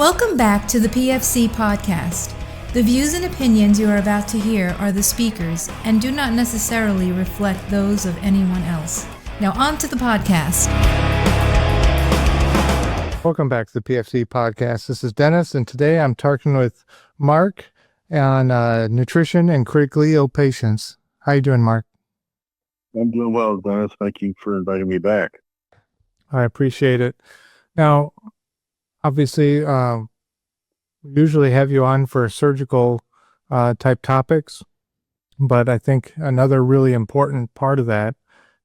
Welcome back to the PFC podcast. The views and opinions you are about to hear are the speakers and do not necessarily reflect those of anyone else. Now on to the podcast. Welcome back to the PFC podcast. This is Dennis, and today I'm talking with Mark on nutrition and critically ill patients. How you doing, Mark? I'm doing well, Dennis. Thank you for inviting me back. I appreciate it. Now, obviously, we usually have you on for surgical type topics, but I think another really important part of that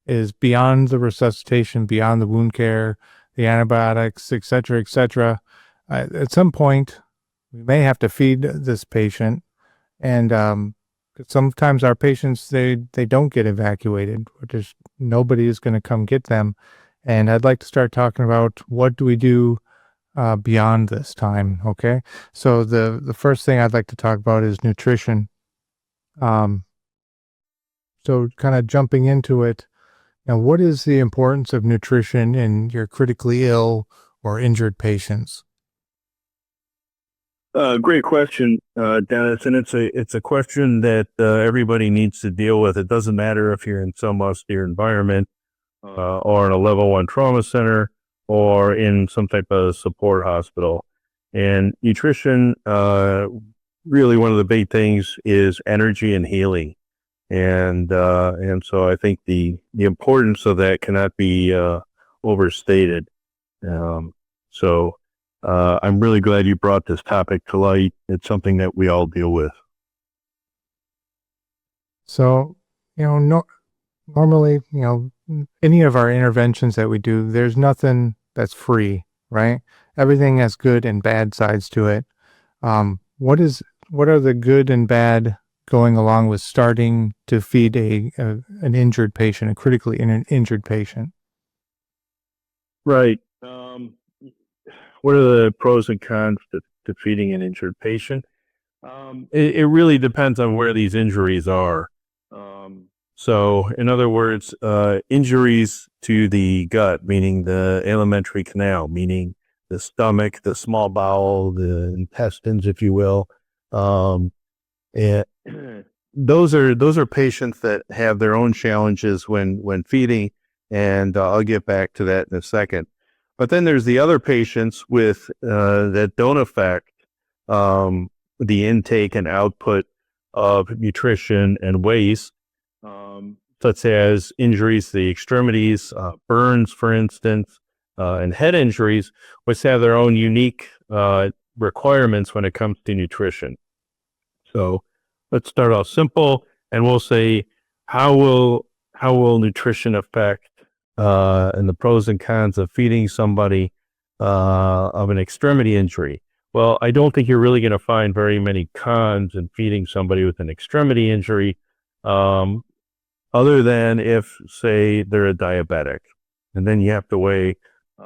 is beyond the resuscitation, beyond the wound care, the antibiotics, et cetera, at some point, we may have to feed this patient, and sometimes our patients, they don't get evacuated, or just nobody is going to come get them. And I'd like to start talking about what do we do beyond this time, okay? So the first thing I'd like to talk about is nutrition. So kind of jumping into it, now what is the importance of nutrition in your critically ill or injured patients? Great question, Dennis, and it's a question that everybody needs to deal with. It doesn't matter if you're in some austere environment or in a level 1 trauma center or in some type of support hospital. And nutrition, really one of the big things is energy and healing. And so I think the importance of that cannot be overstated. So I'm really glad you brought this topic to light. It's something that we all deal with. So, normally, any of our interventions that we do, there's nothing that's free, right? Everything has good and bad sides to it. What are the good and bad going along with starting to feed an injured patient, a critically injured patient? Right. What are the pros and cons to feeding an injured patient? It really depends on where these injuries are. So, in other words, injuries to the gut, meaning the alimentary canal, meaning the stomach, the small bowel, the intestines, if you will. And those are patients that have their own challenges when feeding, and I'll get back to that in a second. But then there's the other patients with that don't affect the intake and output of nutrition and waste, such as injuries to the extremities, burns, for instance, and head injuries, which have their own unique requirements when it comes to nutrition. So let's start off simple, and we'll say how will nutrition affect and the pros and cons of feeding somebody of an extremity injury. Well, I don't think you're really going to find very many cons in feeding somebody with an extremity injury, other than if, say, they're a diabetic, and then you have to weigh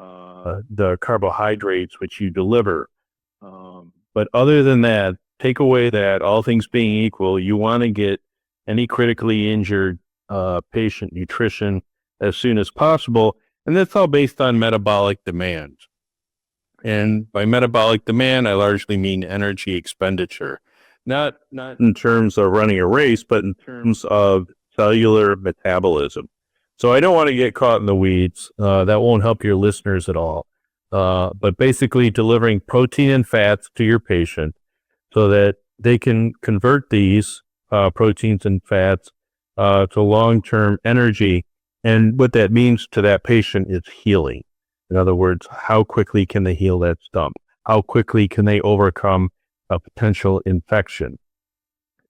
the carbohydrates which you deliver. But other than that, take away that, all things being equal, you want to get any critically injured patient nutrition as soon as possible, and that's all based on metabolic demand. And by metabolic demand, I largely mean energy expenditure, not in terms of running a race, but in terms of cellular metabolism. So I don't want to get caught in the weeds. That won't help your listeners at all. But basically delivering protein and fats to your patient so that they can convert these proteins and fats to long-term energy. And what that means to that patient is healing. In other words, how quickly can they heal that stump? How quickly can they overcome a potential infection?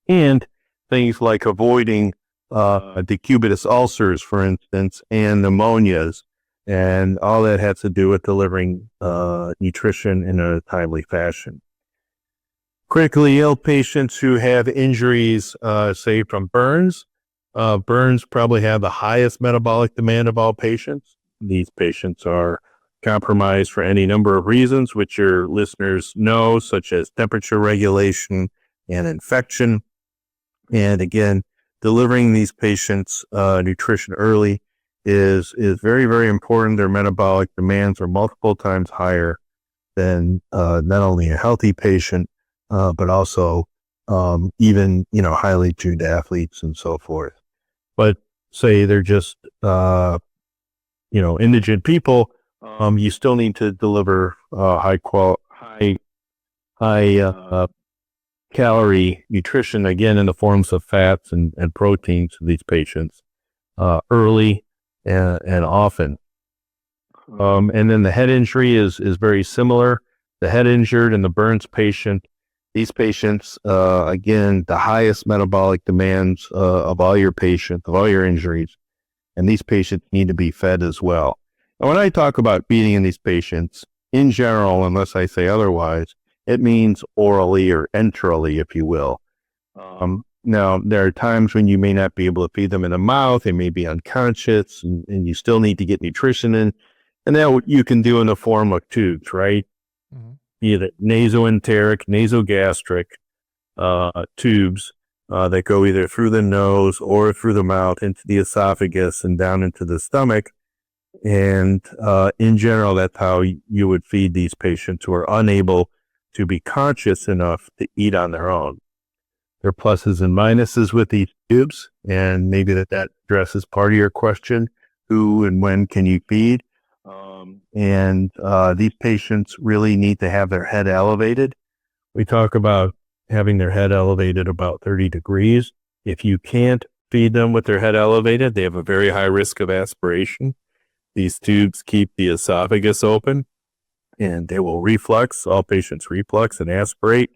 And things like avoiding decubitus ulcers, for instance, and pneumonias. And all that has to do with delivering nutrition in a timely fashion. Critically ill patients who have injuries, say from burns, burns probably have the highest metabolic demand of all patients. These patients are compromised for any number of reasons, which your listeners know, such as temperature regulation and infection. And again, delivering these patients nutrition early is very, very important. Their metabolic demands are multiple times higher than not only a healthy patient, but also even, highly tuned athletes and so forth. But say they're just, indigent people, you still need to deliver high calorie nutrition, again, in the forms of fats and proteins to these patients early and often. And then the head injury is very similar. The head injured and the burns patient, these patients, again, the highest metabolic demands of all your patients, of all your injuries, and these patients need to be fed as well. And when I talk about feeding in these patients, in general, unless I say otherwise, it means orally or enterally, if you will. Now, there are times when you may not be able to feed them in the mouth. They may be unconscious, and you still need to get nutrition in. And that you can do in the form of tubes, right? Mm-hmm. Either nasoenteric, nasogastric tubes that go either through the nose or through the mouth into the esophagus and down into the stomach. And in general, that's how you would feed these patients who are unable to be conscious enough to eat on their own. There are pluses and minuses with these tubes, and maybe that addresses part of your question: who and when can you feed? And these patients really need to have their head elevated. We talk about having their head elevated about 30 degrees. If you can't feed them with their head elevated, they have a very high risk of aspiration. These tubes keep the esophagus open, and they will reflux. All patients reflux and aspirate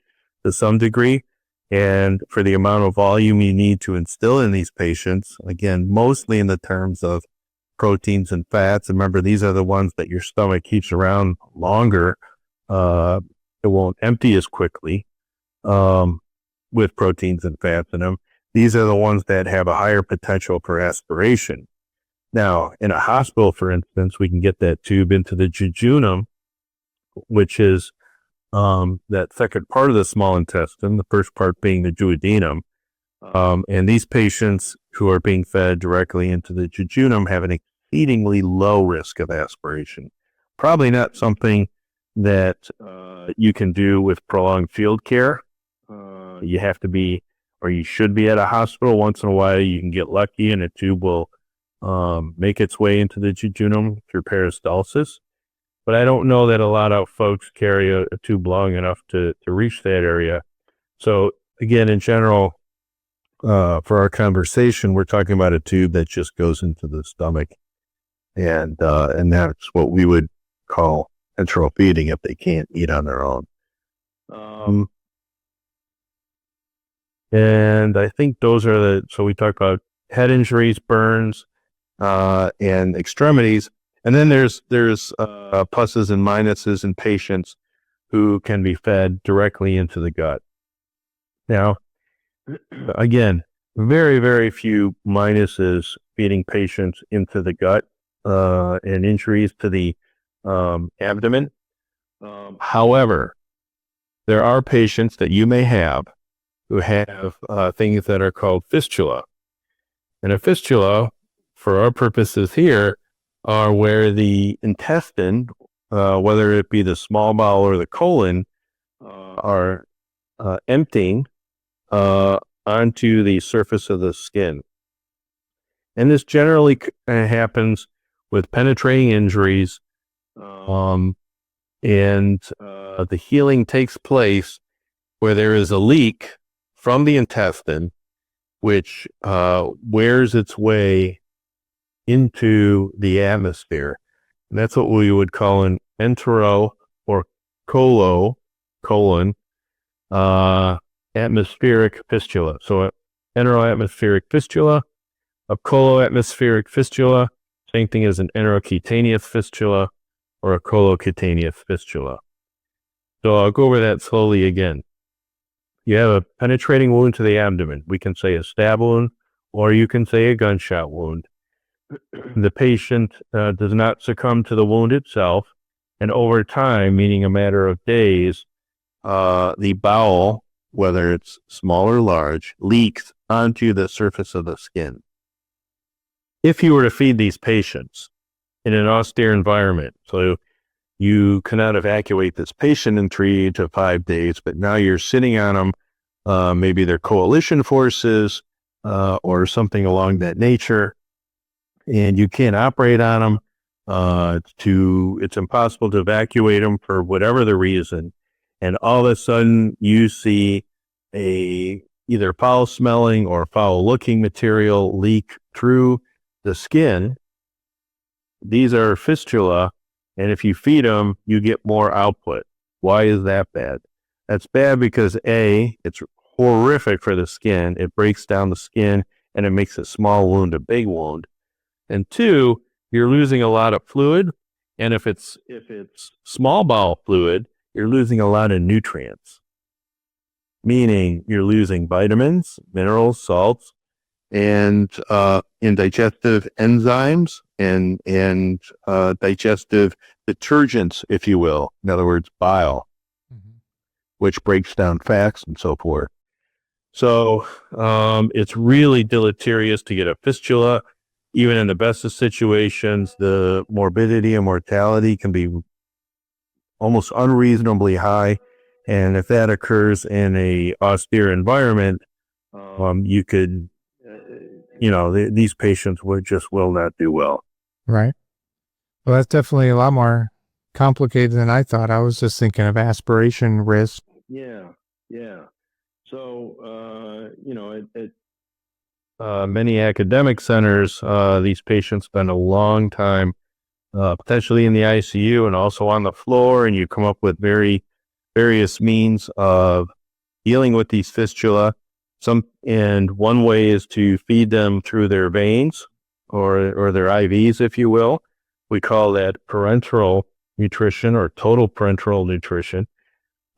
to some degree. And for the amount of volume you need to instill in these patients, again, mostly in the terms of proteins and fats. Remember, these are the ones that your stomach keeps around longer. It won't empty as quickly with proteins and fats in them. These are the ones that have a higher potential for aspiration. Now, in a hospital, for instance, we can get that tube into the jejunum, which is that second part of the small intestine, the first part being the duodenum. And these patients who are being fed directly into the jejunum have an exceedingly low risk of aspiration. Probably not something that you can do with prolonged field care. You have to be, or you should be, at a hospital. Once in a while, you can get lucky and a tube will make its way into the jejunum through peristalsis. But I don't know that a lot of folks carry a tube long enough to reach that area. So again, in general, for our conversation, we're talking about a tube that just goes into the stomach, and that's what we would call enteral feeding if they can't eat on their own. And I think those are so we talked about head injuries, burns, and extremities. And then there's pluses and minuses in patients who can be fed directly into the gut. Now, again, very, very few minuses feeding patients into the gut and injuries to the abdomen. However, there are patients that you may have who have things that are called fistula. And a fistula, for our purposes here, are where the intestine, whether it be the small bowel or the colon, are emptying onto the surface of the skin. And this generally happens with penetrating injuries, and the healing takes place where there is a leak from the intestine, which wears its way into the atmosphere. And that's what we would call an entero or colon atmospheric fistula. So enteroatmospheric fistula, a coloatmospheric fistula, same thing as an enterocutaneous fistula or a colocutaneous fistula. So I'll go over that slowly again. You have a penetrating wound to the abdomen. We can say a stab wound, or you can say a gunshot wound. The patient does not succumb to the wound itself, and over time, meaning a matter of days, the bowel, whether it's small or large, leaks onto the surface of the skin. If you were to feed these patients in an austere environment, so you cannot evacuate this patient in 3 to 5 days, but now you're sitting on them. Maybe they're coalition forces or something along that nature, and you can't operate on them. It's impossible to evacuate them for whatever the reason. And all of a sudden you see either foul smelling or foul looking material leak through the skin. These are fistula. And if you feed them, you get more output. Why is that bad? That's bad because A, it's horrific for the skin. It breaks down the skin and it makes a small wound a big wound. And 2, you're losing a lot of fluid. And if it's small bowel fluid, you're losing a lot of nutrients, meaning you're losing vitamins, minerals, salts, and digestive enzymes and digestive detergents, if you will. In other words, bile, which breaks down fats and so forth. So it's really deleterious to get a fistula. Even in the best of situations, the morbidity and mortality can be almost unreasonably high. And if that occurs in a austere environment, you could, these patients will not do well. Right. Well, that's definitely a lot more complicated than I thought. I was just thinking of aspiration risk. Yeah. So, many academic centers, these patients spend a long time potentially in the ICU and also on the floor, and you come up with various means of dealing with these fistula. And one way is to feed them through their veins or their IVs, if you will. We call that parenteral nutrition or total parenteral nutrition.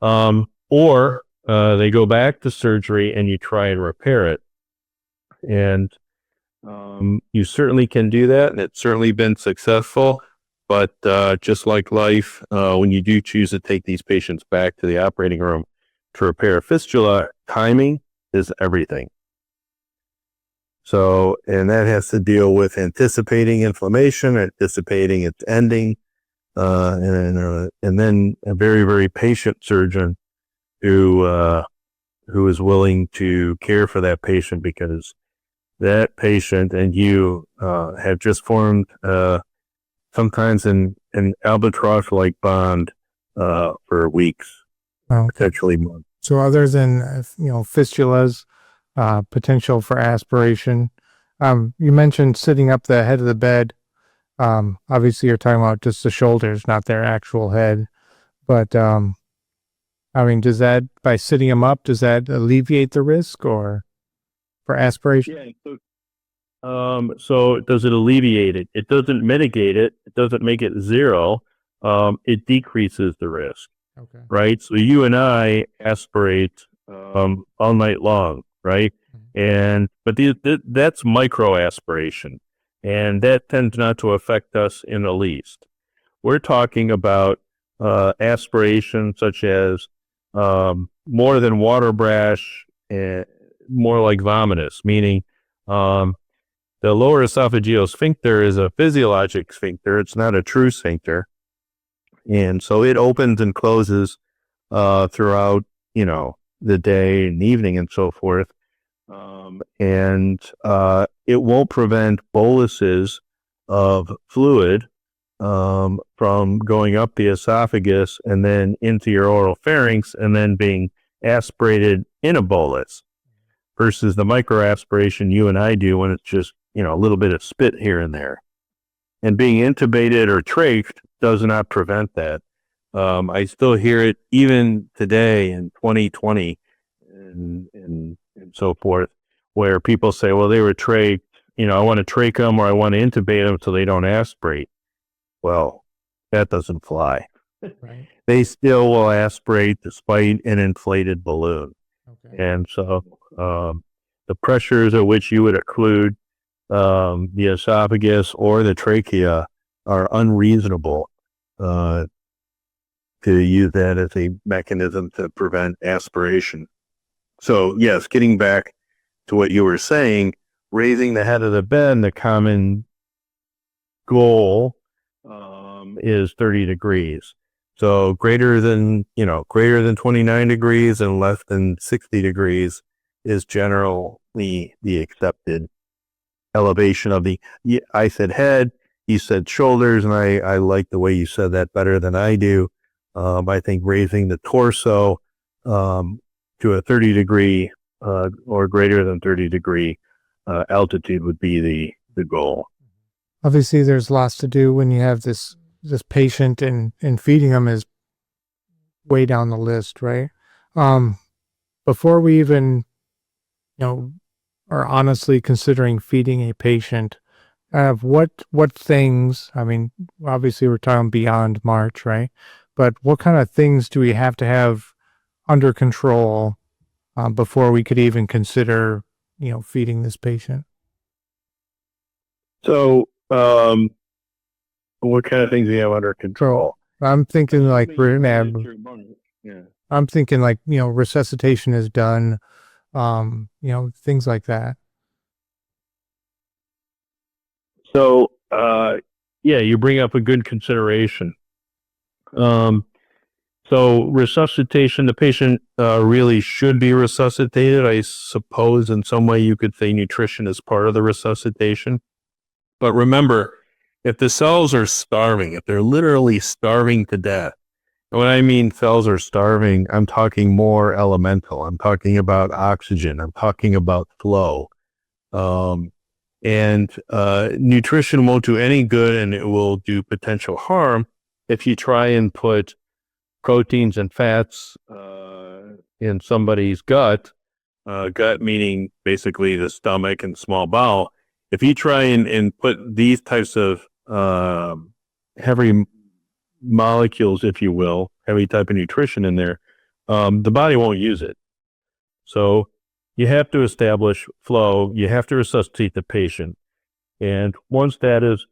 Or they go back to surgery and you try and repair it. And you certainly can do that, and it's certainly been successful. But just like life, when you do choose to take these patients back to the operating room to repair a fistula, timing is everything. So, and that has to deal with anticipating inflammation, anticipating its ending, and then a very, very patient surgeon who is willing to care for that patient, because that patient and you have just formed sometimes an albatross-like bond for weeks, potentially months. So other than fistulas, potential for aspiration, you mentioned sitting up the head of the bed. Obviously, you're talking about just the shoulders, not their actual head. But does that, by sitting them up, does that alleviate the risk or for aspiration? Yeah. So does it alleviate it? It doesn't mitigate it. It doesn't make it zero. It decreases the risk. Okay. Right. So you and I aspirate all night long, right? But that's micro aspiration, and that tends not to affect us in the least. We're talking about aspiration such as more than water brash, more like vomitus, meaning the lower esophageal sphincter is a physiologic sphincter. It's not a true sphincter. And so it opens and closes throughout, the day and evening and so forth. And it won't prevent boluses of fluid from going up the esophagus and then into your oral pharynx and then being aspirated in a bolus, versus the microaspiration you and I do when it's just, a little bit of spit here and there. And being intubated or trached does not prevent that. I still hear it even today in 2020 and so forth, where people say, well, they were trached, I want to trach them or I want to intubate them so they don't aspirate. Well, that doesn't fly. Right. They still will aspirate despite an inflated balloon. Okay. And so the pressures at which you would occlude the esophagus or the trachea are unreasonable to use that as a mechanism to prevent aspiration. So yes, getting back to what you were saying, raising the head of the bed, the common goal is 30 degrees. So greater than 29 degrees and less than 60 degrees is generally the accepted elevation of the, I said head, you said shoulders, and I like the way you said that better than I do. I think raising the torso to a 30 degree or greater than 30 degree altitude would be the goal. Obviously, there's lots to do when you have this patient, and feeding them is way down the list, right? Before we even, are honestly considering feeding a patient, what things, I mean, obviously we're talking beyond March, right? But what kind of things do we have to have under control before we could even consider, feeding this patient? So, what kind of things do you have under control? I'm thinking like I'm thinking like, resuscitation is done, things like that. So, you bring up a good consideration. So resuscitation, the patient really should be resuscitated. I suppose in some way you could say nutrition is part of the resuscitation. But remember, if the cells are starving, if they're literally starving to death, and when I mean cells are starving, I'm talking more elemental. I'm talking about oxygen. I'm talking about flow. And nutrition won't do any good, and it will do potential harm if you try and put proteins and fats in somebody's gut meaning basically the stomach and small bowel. If you try and put these types of heavy molecules, if you will, heavy type of nutrition in there, the body won't use it. So you have to establish flow. You have to resuscitate the patient. And once that is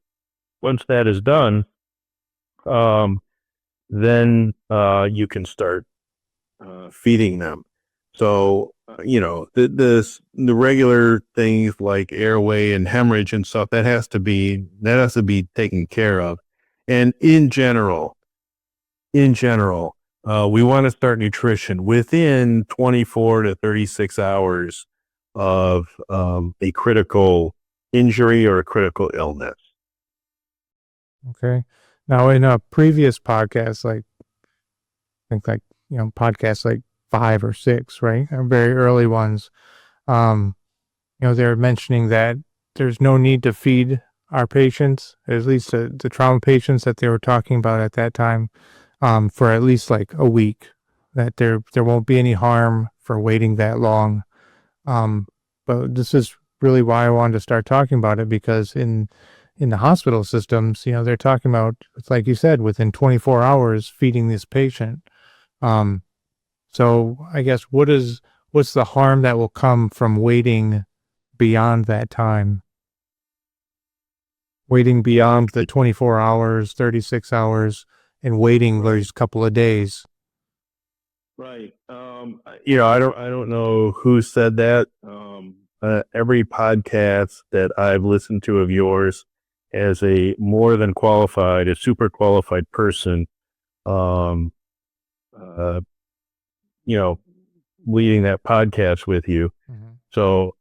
done, then you can start feeding them. So the regular things like airway and hemorrhage and stuff that has to be taken care of. And in general, we want to start nutrition within 24 to 36 hours of a critical injury or a critical illness. Okay. Now, in a previous podcast, podcasts like 5 or 6, right? Very early ones. They're mentioning that there's no need to feed our patients, at least the trauma patients that they were talking about at that time, for at least like a week, that there won't be any harm for waiting that long. But this is really why I wanted to start talking about it, because in the hospital systems, they're talking about, it's like you said, within 24 hours feeding this patient. So I guess what's the harm that will come from waiting beyond that time? Waiting beyond the 24 hours, 36 hours, and waiting those couple of days. Right. I don't know who said that. Every podcast that I've listened to of yours as a more than qualified, a super qualified person, leading that podcast with you. Mm-hmm. So,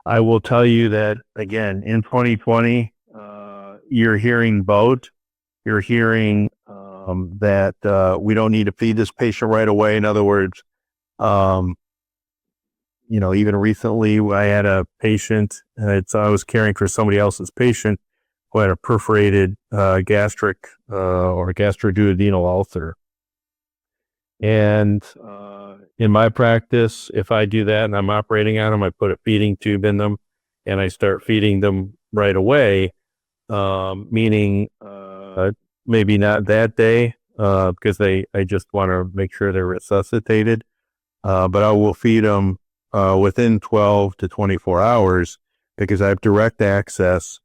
I will tell you that again, in 2020, you're hearing both. You're hearing, that, we don't need to feed this patient right away. In other words, even recently I had a patient, I was caring for somebody else's patient who had a perforated gastric or gastroduodenal ulcer. And in my practice, if I do that and I'm operating on them, I put a feeding tube in them and I start feeding them right away, meaning maybe not that day because I just want to make sure they're resuscitated, but I will feed them within 12 to 24 hours because I have direct access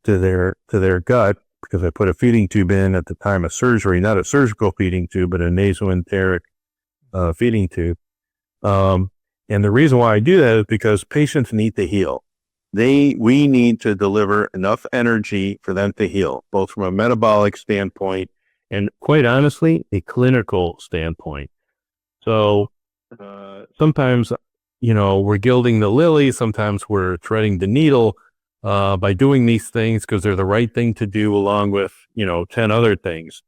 to their gut because I put a feeding tube in at the time of surgery, not a surgical feeding tube, but a nasoenteric feeding tube. And the reason why I do that is because patients need to heal. we need to deliver enough energy for them to heal, both from a metabolic standpoint and, quite honestly, a clinical standpoint. So sometimes, we're gilding the lily. Sometimes we're threading the needle by doing these things because they're the right thing to do, along with 10 other things.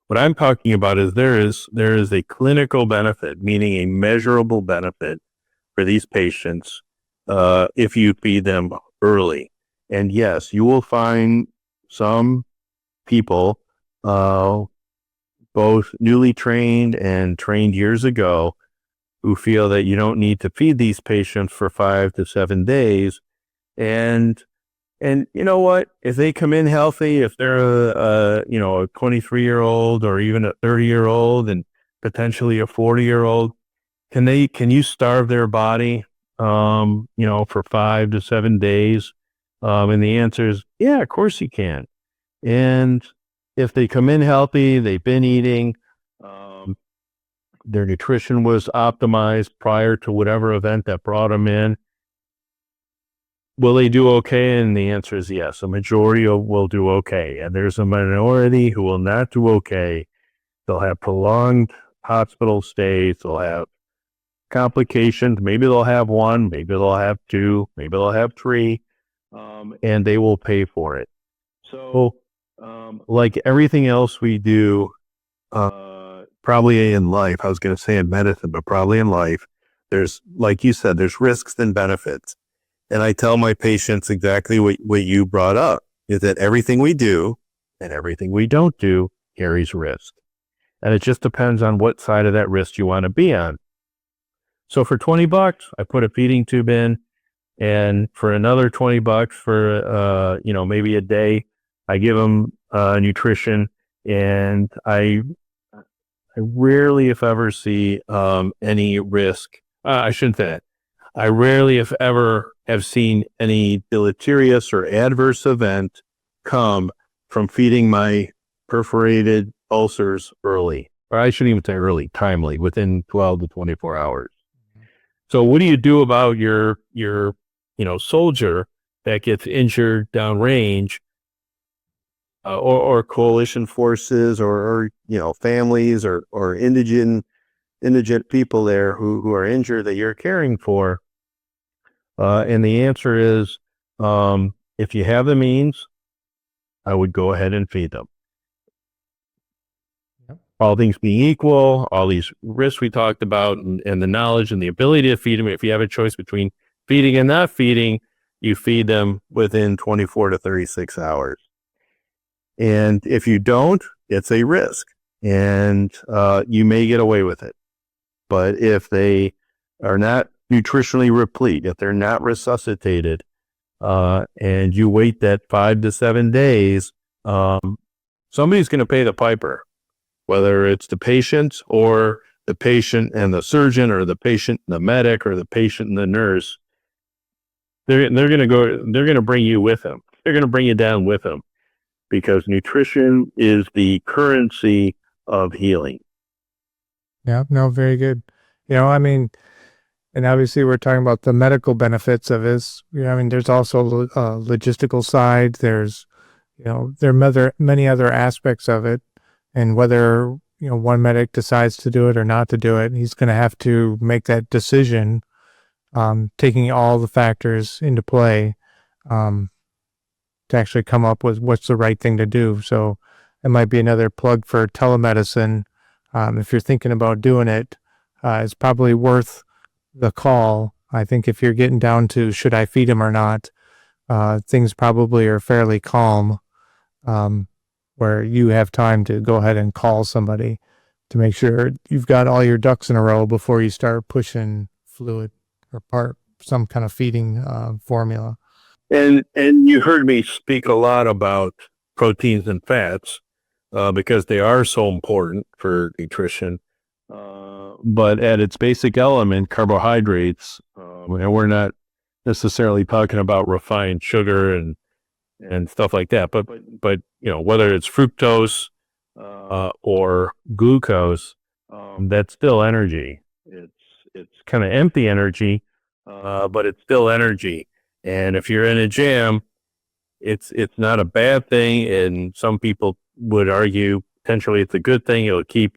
What I'm talking about is there is a clinical benefit, meaning a measurable benefit for these patients if you feed them early. And yes, you will find some people, both newly trained and trained years ago, who feel that you don't need to feed these patients for 5 to 7 days. And you know what? If they come in healthy, if they're a 23-year-old or even a 30-year-old and potentially a 40-year-old, can you starve their body, for 5 to 7 days? And the answer is, yeah, of course you can. And if they come in healthy, they've been eating, their nutrition was optimized prior to whatever event that brought them in, will they do okay? And the answer is yes. A majority will do okay. And there's a minority who will not do okay. They'll have prolonged hospital stays. They'll have complications. Maybe they'll have 1, maybe they'll have 2, maybe they'll have 3, and they will pay for it. So, like everything else we do, probably in life, I was going to say in medicine, but probably in life, there's, like you said, there's risks and benefits. And I tell my patients exactly what you brought up, is that everything we do and everything we don't do carries risk. And it just depends on what side of that risk you want to be on. So for $20, I put a feeding tube in, and for another $20 for, maybe a day, I give them nutrition, and I rarely, if ever, see any risk. I shouldn't say that. I rarely, if ever, have seen any deleterious or adverse event come from feeding my perforated ulcers early. Or I shouldn't even say early, timely, within 12 to 24 hours. So what do you do about your soldier that gets injured downrange, or coalition forces, or families, or indigent people there who are injured that you're caring for? And the answer is, if you have the means, I would go ahead and feed them. Yep. All things being equal, all these risks we talked about, and the knowledge and the ability to feed them, if you have a choice between feeding and not feeding, you feed them within 24 to 36 hours. And if you don't, it's a risk, and you may get away with it. But if they are not nutritionally replete, if they're not resuscitated, and you wait that 5 to 7 days, somebody's going to pay the piper, whether it's the patient or the patient and the surgeon, or the patient and the medic, or the patient and the nurse. They're going to bring you with them. They're going to bring you down with them, because nutrition is the currency of healing. Yeah, no, very good. And obviously we're talking about the medical benefits of this. There's also a logistical side. There's, there are many other aspects of it, and whether, one medic decides to do it or not to do it, he's going to have to make that decision, taking all the factors into play, to actually come up with what's the right thing to do. So it might be another plug for telemedicine. If you're thinking about doing it, it's probably worth the call. I think if you're getting down to should I feed him or not, things probably are fairly calm, where you have time to go ahead and call somebody to make sure you've got all your ducks in a row before you start pushing fluid or some kind of feeding formula. And you heard me speak a lot about proteins and fats, because they are so important for nutrition. But at its basic element, carbohydrates, and we're not necessarily talking about refined sugar and stuff like that, but whether it's fructose or glucose, that's still energy. It's kind of empty energy, but it's still energy. And if you're in a jam, it's not a bad thing. And some people would argue potentially it's a good thing. It'll keep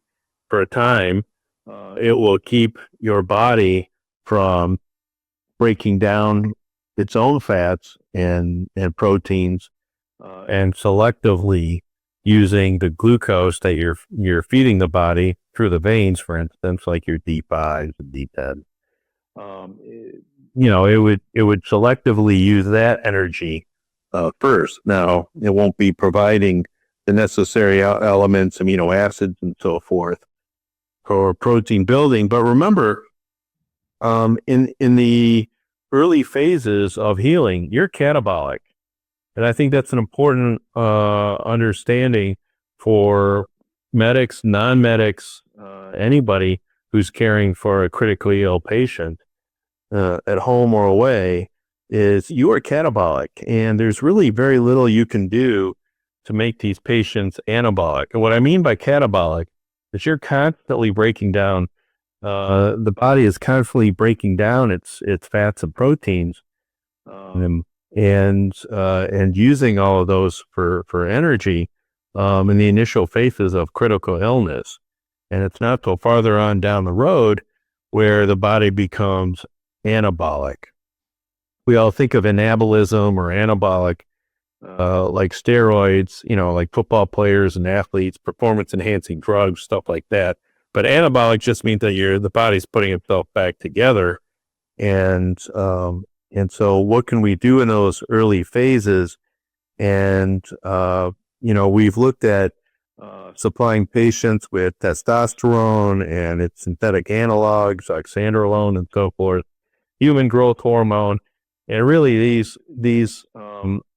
for a time. It will keep your body from breaking down its own fats and proteins, and selectively using the glucose that you're feeding the body through the veins, for instance, like your D5s and D10. It would selectively use that energy first. Now, it won't be providing the necessary elements, amino acids, and so forth for protein building. But remember, in the early phases of healing, you're catabolic. And I think that's an important understanding for medics, non-medics, anybody who's caring for a critically ill patient at home or away, is you are catabolic. And there's really very little you can do to make these patients anabolic. And what I mean by catabolic is you're constantly breaking down, the body is constantly breaking down its fats and proteins, and using all of those for energy in the initial phases of critical illness. And it's not till farther on down the road where the body becomes anabolic. We all think of anabolism or anabolic like steroids, like football players and athletes, performance enhancing drugs, stuff like that. But anabolic just means that the body's putting itself back together. And so what can we do in those early phases? And, we've looked at supplying patients with testosterone and its synthetic analogs, oxandrolone and so forth, human growth hormone. And really these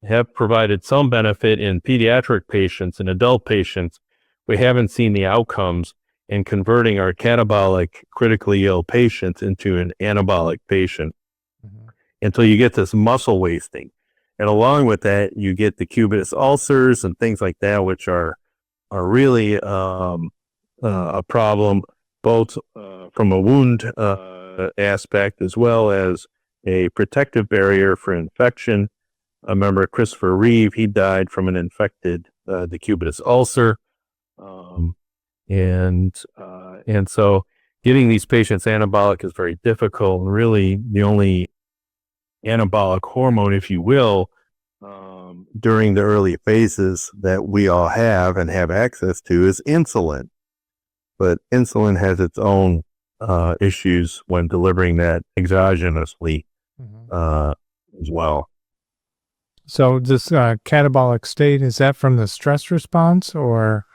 have provided some benefit in pediatric patients and adult patients. We haven't seen the outcomes in converting our catabolic critically ill patients into an anabolic patient until you get this muscle wasting. And along with that, you get the cubitus ulcers and things like that, which are really a problem, both from a wound aspect as well as a protective barrier for infection. I remember Christopher Reeve, he died from an infected decubitus ulcer. And so getting these patients anabolic is very difficult. And really the only anabolic hormone, if you will, during the early phases that we all have and have access to is insulin. But insulin has its own issues when delivering that exogenously as well. So this catabolic state, is that from the stress response, or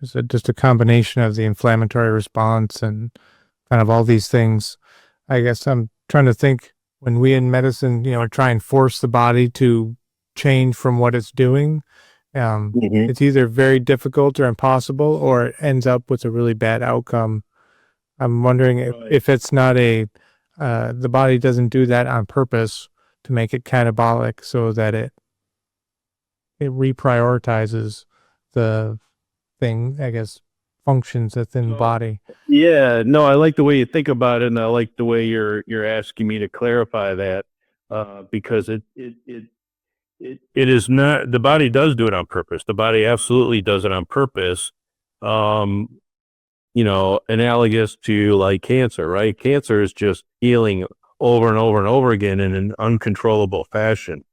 is it just a combination of the inflammatory response and kind of all these things? I guess I'm trying to think, when we in medicine, try and force the body to change from what it's doing, it's either very difficult or impossible, or it ends up with a really bad outcome. I'm wondering if it's not the body doesn't do that on purpose to make it catabolic, so that it reprioritizes the thing, I guess, functions within the body. Yeah, no, I like the way you think about it, and I like the way you're asking me to clarify that, because it is not, the body does do it on purpose. The body absolutely does it on purpose. Analogous to like cancer, right? Cancer is just healing over and over and over again in an uncontrollable fashion.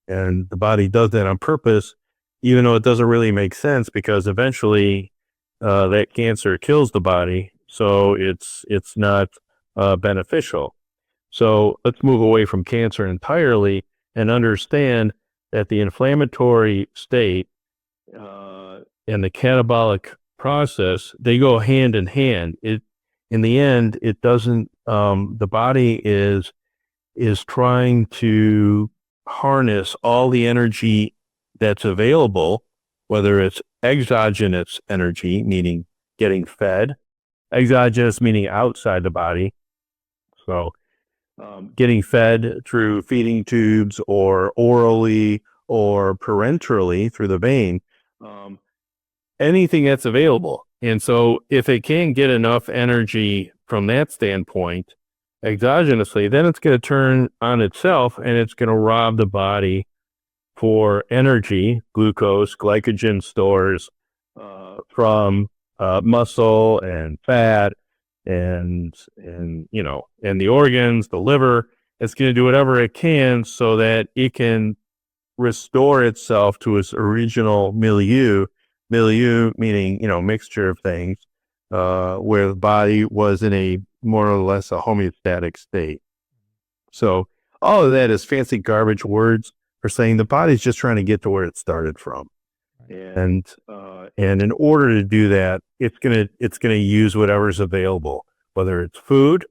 And the body does that on purpose, even though it doesn't really make sense, because eventually that cancer kills the body. So it's not beneficial. So let's move away from cancer entirely and understand that the inflammatory state and the catabolic process, they go hand in hand. In the end, it doesn't, the body is trying to harness all the energy that's available, whether it's exogenous energy, meaning getting fed, exogenous meaning outside the body. So getting fed through feeding tubes or orally or parenterally through the vein, anything that's available. And so if it can get enough energy from that standpoint, exogenously, then it's going to turn on itself and it's going to rob the body for energy, glucose, glycogen stores from muscle and fat and the organs, the liver. It's going to do whatever it can so that it can restore itself to its original milieu meaning, mixture of things, where the body was in a more or less a homeostatic state. So all of that is fancy garbage words for saying the body's just trying to get to where it started from. And in order to do that, it's gonna use whatever's available, whether it's food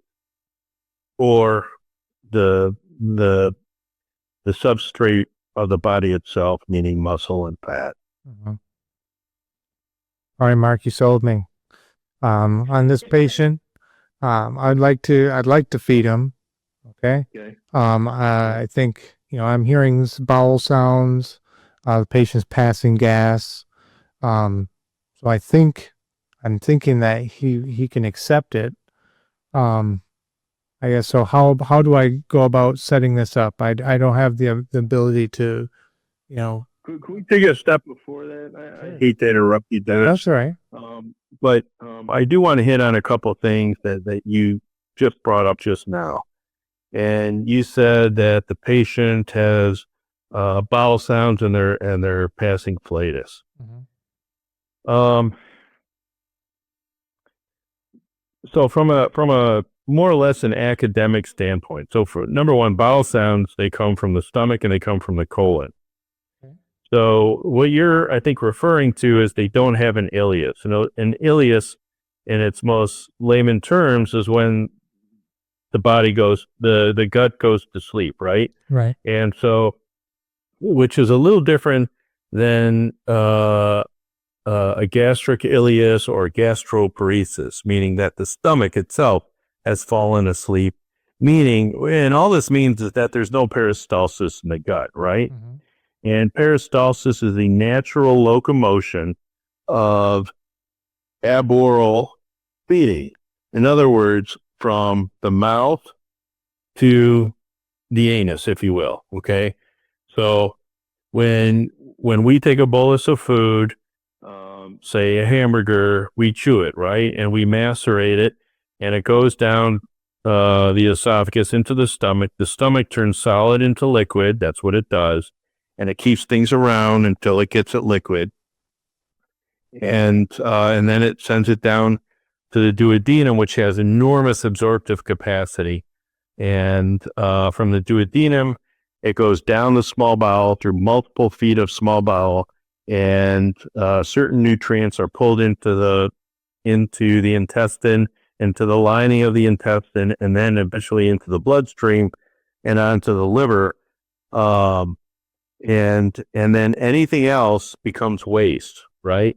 or the substrate of the body itself, meaning muscle and fat. Mm-hmm. All right, Mark, you sold me. On this patient, I'd like to feed him. Okay. I think, I'm hearing bowel sounds. The patient's passing gas. So I'm thinking that he can accept it. I guess so. How do I go about setting this up? I don't have the ability to, Can we take a step before that? I hate to interrupt you, Dennis. That's all right. But I do want to hit on a couple of things that you just brought up just now. And you said that the patient has bowel sounds and they're passing flatus. Mm-hmm. So from a more or less an academic standpoint. So for number one, bowel sounds, they come from the stomach and they come from the colon. So what you're, I think, referring to is they don't have an ileus. An ileus, in its most layman terms, is when the gut goes to sleep, right? Right. And so, which is a little different than a gastric ileus or gastroparesis, meaning that the stomach itself has fallen asleep. And all this means is that there's no peristalsis in the gut, right? Mm-hmm. And peristalsis is the natural locomotion of aboral feeding. In other words, from the mouth to the anus, if you will. Okay. So when we take a bolus of food, say a hamburger, we chew it, right? And we macerate it and it goes down the esophagus into the stomach. The stomach turns solid into liquid. That's what it does. And it keeps things around until it gets it liquid. And then it sends it down to the duodenum, which has enormous absorptive capacity. And from the duodenum, it goes down the small bowel through multiple feet of small bowel, and certain nutrients are pulled into the intestine, into the lining of the intestine, and then eventually into the bloodstream and onto the liver. And then anything else becomes waste, right?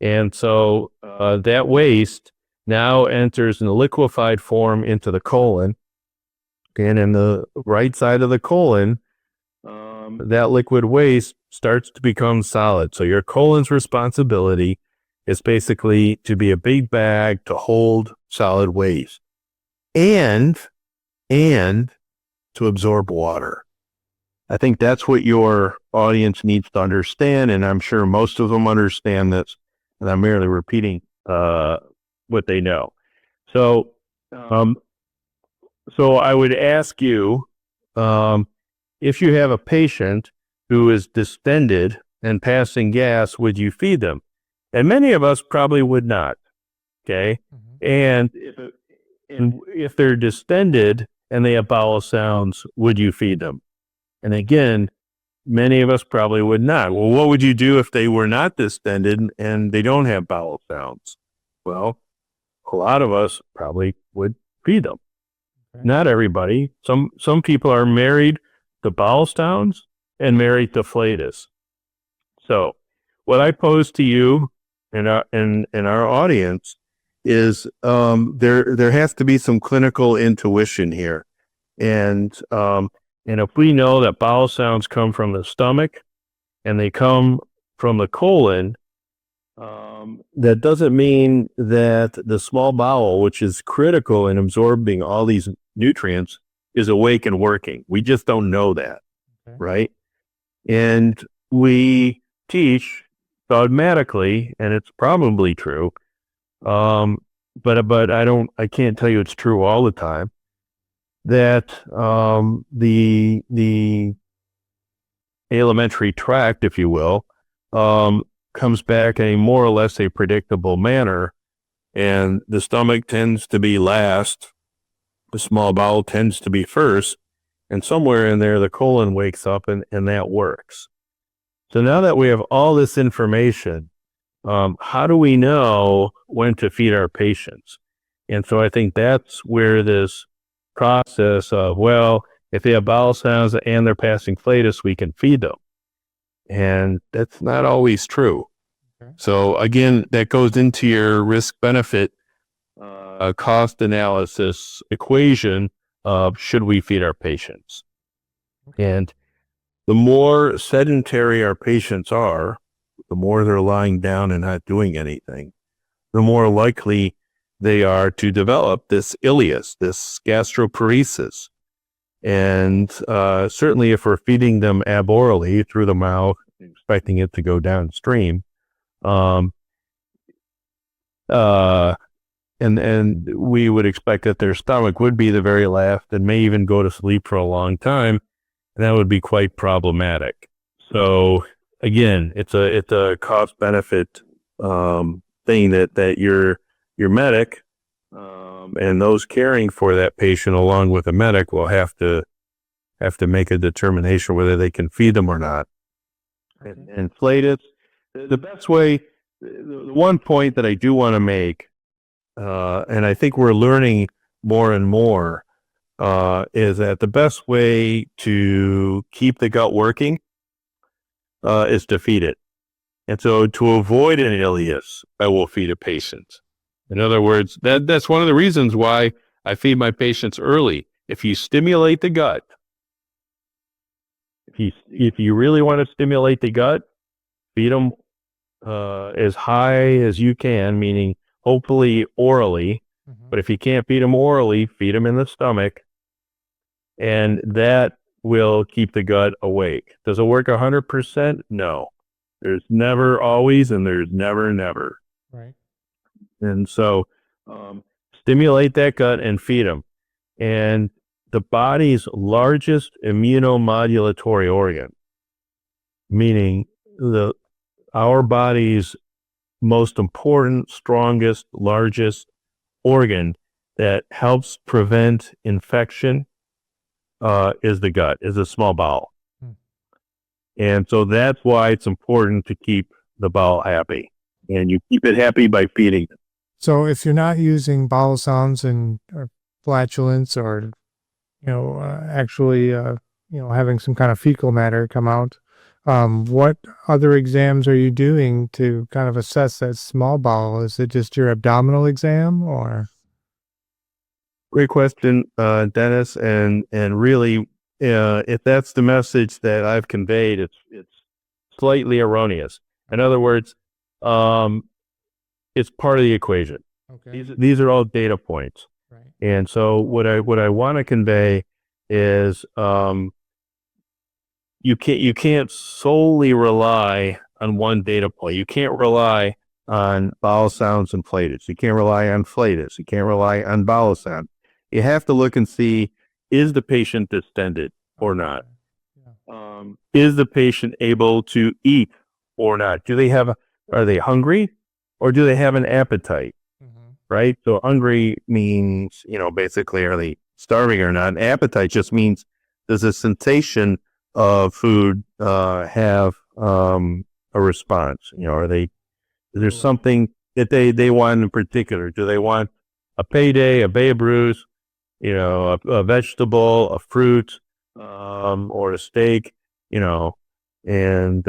And so that waste now enters in a liquefied form into the colon. And in the right side of the colon, that liquid waste starts to become solid. So your colon's responsibility is basically to be a big bag to hold solid waste and to absorb water. I think that's what your audience needs to understand, and I'm sure most of them understand this, and I'm merely repeating what they know. So I would ask you, if you have a patient who is distended and passing gas, would you feed them? And many of us probably would not, okay? Mm-hmm. And if they're distended and they have bowel sounds, would you feed them? And again, many of us probably would not. Well, what would you do if they were not distended and they don't have bowel sounds? Well, a lot of us probably would feed them. Okay. Not everybody. Some people are married to bowel sounds and married to flatus. So what I pose to you and our audience is there has to be some clinical intuition here. And if we know that bowel sounds come from the stomach and they come from the colon, That doesn't mean that the small bowel, which is critical in absorbing all these nutrients, is awake and working. We just don't know that, Okay. right? And we teach dogmatically, and it's probably true, but I can't tell you it's true all the time, that the alimentary tract, if you will, comes back in a more or less a predictable manner, and the stomach tends to be last, the small bowel tends to be first, and somewhere in there the colon wakes up, and that works. So now that we have all this information, how do we know when to feed our patients? And so I think that's where this process of, well, if they have bowel sounds and they're passing flatus, we can feed them. And that's not always true. Okay. So again, that goes into your risk benefit cost analysis equation of should we feed our patients? And the more sedentary our patients are, the more they're lying down and not doing anything, the more likely they are to develop this ileus, this gastroparesis. And certainly if we're feeding them aborally through the mouth, expecting it to go downstream, and we would expect that their stomach would be the very last and may even go to sleep for a long time, and that would be quite problematic. So again, it's a cost benefit thing that your medic and those caring for that patient along with the medic will have to make a determination whether they can feed them or not. Okay. And flatus, the best way, the one point that I do want to make, and I think we're learning more and more, is that the best way to keep the gut working is to feed it. And so to avoid an ileus, I will feed a patient. In other words, that's one of the reasons why I feed my patients early. If you stimulate the gut, if you really want to stimulate the gut, feed them as high as you can, meaning hopefully orally. Mm-hmm. But if you can't feed them orally, feed them in the stomach, and that will keep the gut awake. Does it work 100%? No. There's never always, and there's never. Right. And so stimulate that gut and feed them. And the body's largest immunomodulatory organ, meaning our body's most important, strongest, largest organ that helps prevent infection is the gut, is the small bowel. And so that's why it's important to keep the bowel happy. And you keep it happy by feeding it. So if you're not using bowel sounds or flatulence or, actually, having some kind of fecal matter come out, what other exams are you doing to kind of assess that small bowel? Is it just your abdominal exam or? Great question, Dennis. And really, if that's the message that I've conveyed, it's slightly erroneous. In other words, it's part of the equation. Okay. These are all data points. Right. And so what I want to convey is you can't solely rely on one data point. You can't rely on bowel sounds and flatus. You can't rely on flatus. You can't rely on bowel sound. You have to look and see, is the patient distended or not? Yeah. Is the patient able to eat or not? Are they hungry or do they have an appetite? Mm-hmm. Right? So hungry means, basically, are they starving or not? And appetite just means, does the sensation of food have a response? Is there something that they want in particular? Do they want a payday, a Babe Ruth, a vegetable, a fruit, or a steak, and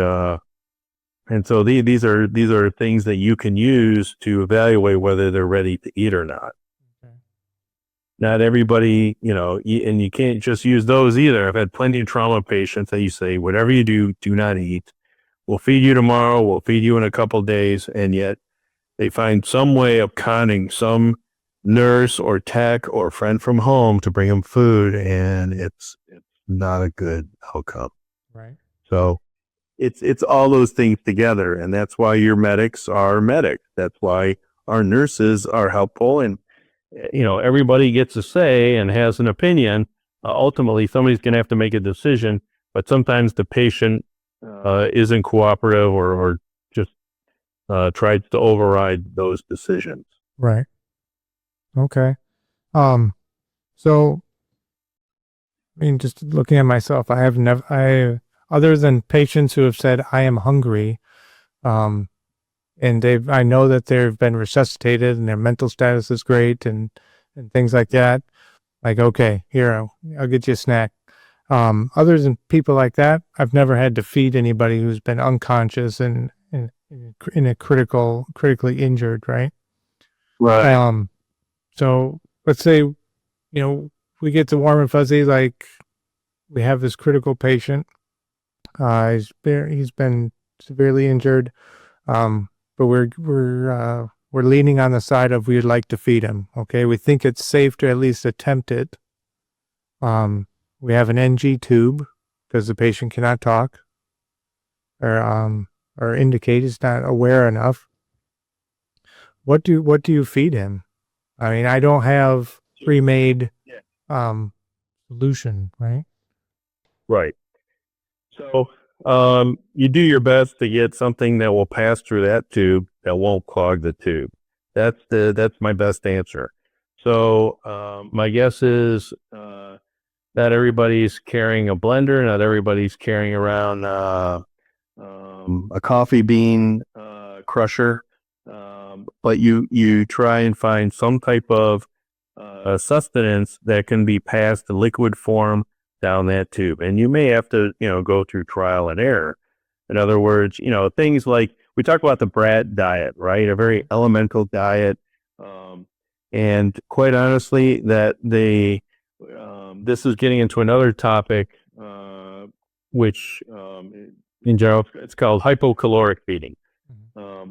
so these are things that you can use to evaluate whether they're ready to eat or not. Okay. Not everybody, and you can't just use those either. I've had plenty of trauma patients that you say, whatever you do, do not eat. We'll feed you tomorrow. We'll feed you in a couple of days. And yet they find some way of conning some nurse or tech or friend from home to bring them food, and it's not a good outcome. Right. So it's all those things together, and that's why your medics are medics. That's why our nurses are helpful, and everybody gets a say and has an opinion. Ultimately, somebody's going to have to make a decision, but sometimes the patient isn't cooperative or just tries to override those decisions. Right. Okay. So, I mean, just looking at myself, other than patients who have said, I am hungry, and I know that they've been resuscitated and their mental status is great and things like that. Like, okay, here, I'll get you a snack. Other than people like that, I've never had to feed anybody who's been unconscious and in a critically injured, right? Right. So let's say, we get to warm and fuzzy, like we have this critical patient. He's been severely injured. But we're leaning on the side of we'd like to feed him. Okay. We think it's safe to at least attempt it. We have an NG tube because the patient cannot talk or indicate he's not aware enough. What do you feed him? I mean, I don't have pre-made solution, right? Right. So you do your best to get something that will pass through that tube that won't clog the tube. That's my best answer. So my guess is not everybody's carrying a blender. Not everybody's carrying around a coffee bean crusher. But you try and find some type of sustenance that can be passed in liquid form down that tube. And you may have to, go through trial and error. In other words, things like we talk about the brat diet, right? A very elemental diet. And quite honestly, this is getting into another topic, which in general, it's called hypocaloric feeding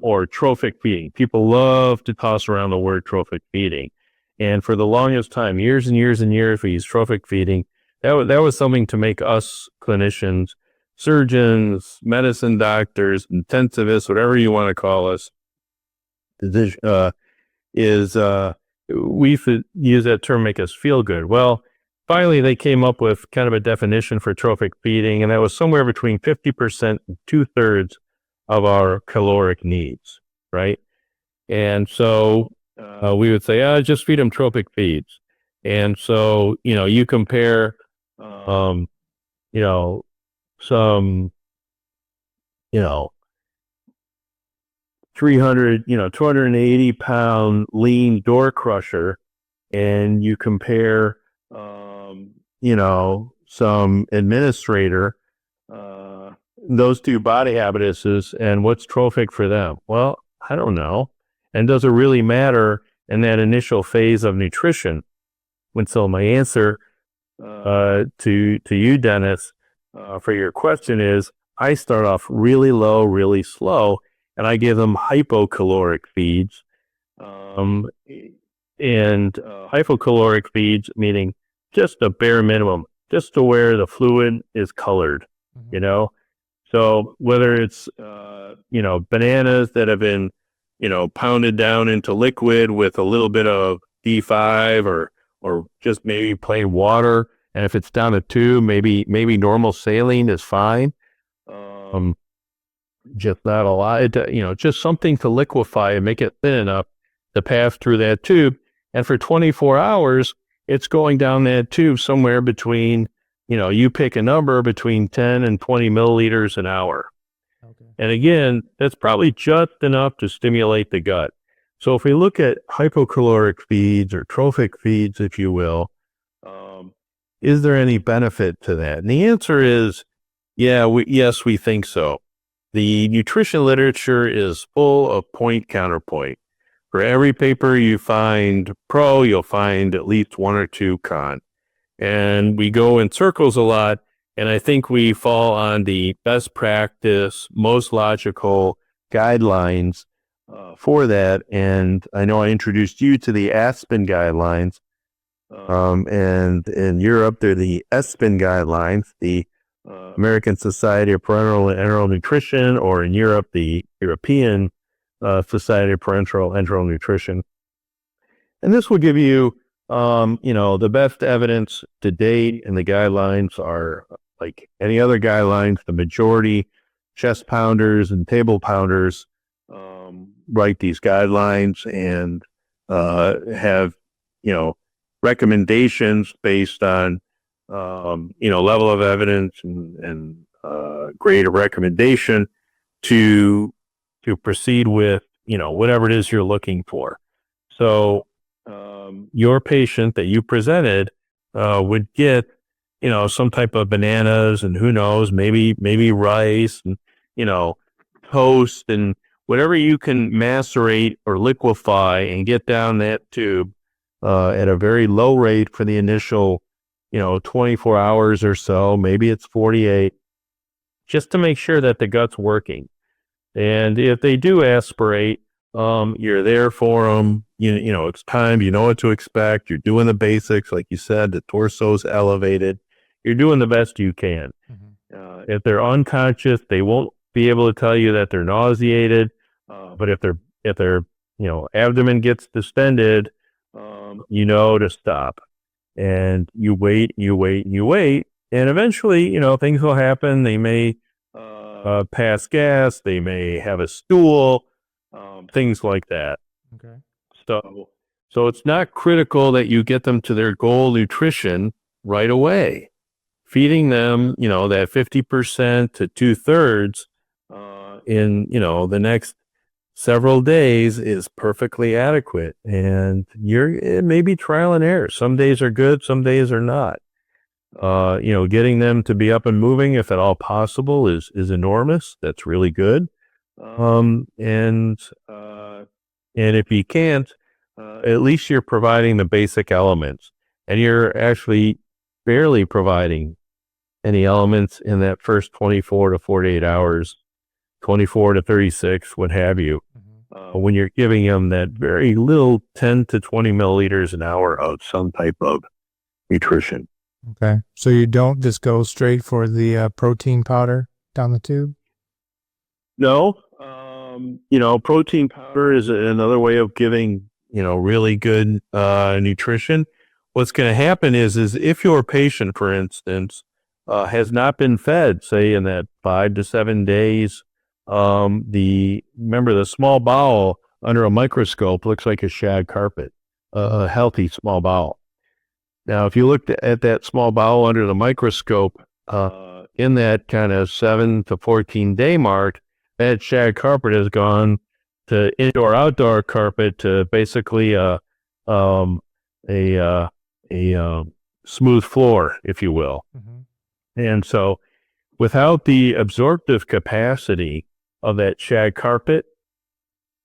or trophic feeding. People love to toss around the word trophic feeding. And for the longest time, years and years and years, we used trophic feeding. That was something to make us clinicians, surgeons, medicine doctors, intensivists, whatever you want to call us, we used to use that term, make us feel good. Well, finally, they came up with kind of a definition for trophic feeding, and that was somewhere between 50% and 2/3 of our caloric needs, right? And so we would say, just feed them trophic feeds. And so, you compare, some, 280-pound lean door crusher, and you compare, some administrator, those two body habituses, and what's trophic for them? Well, I don't know. And does it really matter in that initial phase of nutrition? So my answer to you, Dennis, for your question is, I start off really low, really slow, and I give them hypocaloric feeds. And hypocaloric feeds meaning just a bare minimum, just to where the fluid is colored, So whether it's, bananas that have been, pounded down into liquid with a little bit of D5 or just maybe plain water. And if it's down a tube, maybe normal saline is fine. Just not a lot, just something to liquefy and make it thin enough to pass through that tube. And for 24 hours, it's going down that tube somewhere between, you pick a number between 10 and 20 milliliters an hour. Okay. And again, that's probably just enough to stimulate the gut. So if we look at hypocaloric feeds or trophic feeds, if you will, is there any benefit to that? And the answer is, yes, we think so. The nutrition literature is full of point counterpoint. For every paper you find pro, you'll find at least one or two con. And we go in circles a lot, and I think we fall on the best practice, most logical guidelines for that. And I know I introduced you to the ASPEN guidelines. And in Europe, they're the ESPEN guidelines, the American Society of Parenteral and Enteral Nutrition, or in Europe, the European Society of Parenteral and Enteral Nutrition. And this will give you, the best evidence to date, and the guidelines are like any other guidelines. The majority chest pounders and table pounders write these guidelines and have, recommendations based on, level of evidence and grade of recommendation to proceed with, whatever it is you're looking for. So your patient that you presented would get, some type of bananas, and who knows, maybe rice and, toast and whatever you can macerate or liquefy and get down that tube at a very low rate for the initial, 24 hours or so. Maybe it's 48, just to make sure that the gut's working. And if they do aspirate, you're there for them. It's time. You know what to expect. You're doing the basics, like you said. The torso's elevated. You're doing the best you can. Mm-hmm. If they're unconscious, they won't be able to tell you that they're nauseated. But if their abdomen gets distended, to stop. And you wait, and eventually, things will happen. They may pass gas. They may have a stool. Things like that. Okay. So it's not critical that you get them to their goal nutrition right away. Feeding them, that 50% to 2/3 in, the next several days is perfectly adequate. And it may be trial and error. Some days are good, some days are not. Getting them to be up and moving, if at all possible, is enormous. That's really good. And if you can't, at least you're providing the basic elements, and you're actually barely providing any elements in that first 24 to 48 hours, 24 to 36, what have you, when you're giving them that very little 10 to 20 milliliters an hour of some type of nutrition. Okay. So you don't just go straight for the protein powder down the tube? No. Protein powder is another way of giving, really good nutrition. What's going to happen is if your patient, for instance, has not been fed, say in that 5 to 7 days, remember the small bowel under a microscope looks like a shag carpet, a healthy small bowel. Now, if you looked at that small bowel under the microscope, in that kind of 7 to 14 day mark, that shag carpet has gone to indoor-outdoor carpet to basically a smooth floor, if you will. Mm-hmm. And so, without the absorptive capacity of that shag carpet,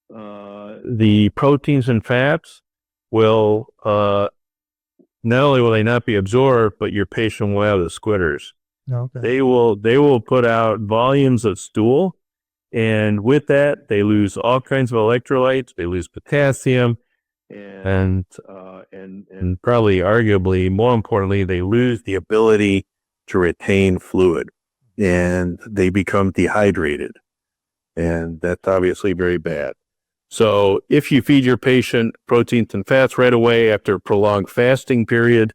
the proteins and fats will not only will they not be absorbed, but your patient will have the squitters. Okay. They will put out volumes of stool. And with that, they lose all kinds of electrolytes. They lose potassium, and probably, arguably, more importantly, they lose the ability to retain fluid, and they become dehydrated, and that's obviously very bad. So, if you feed your patient proteins and fats right away after a prolonged fasting period,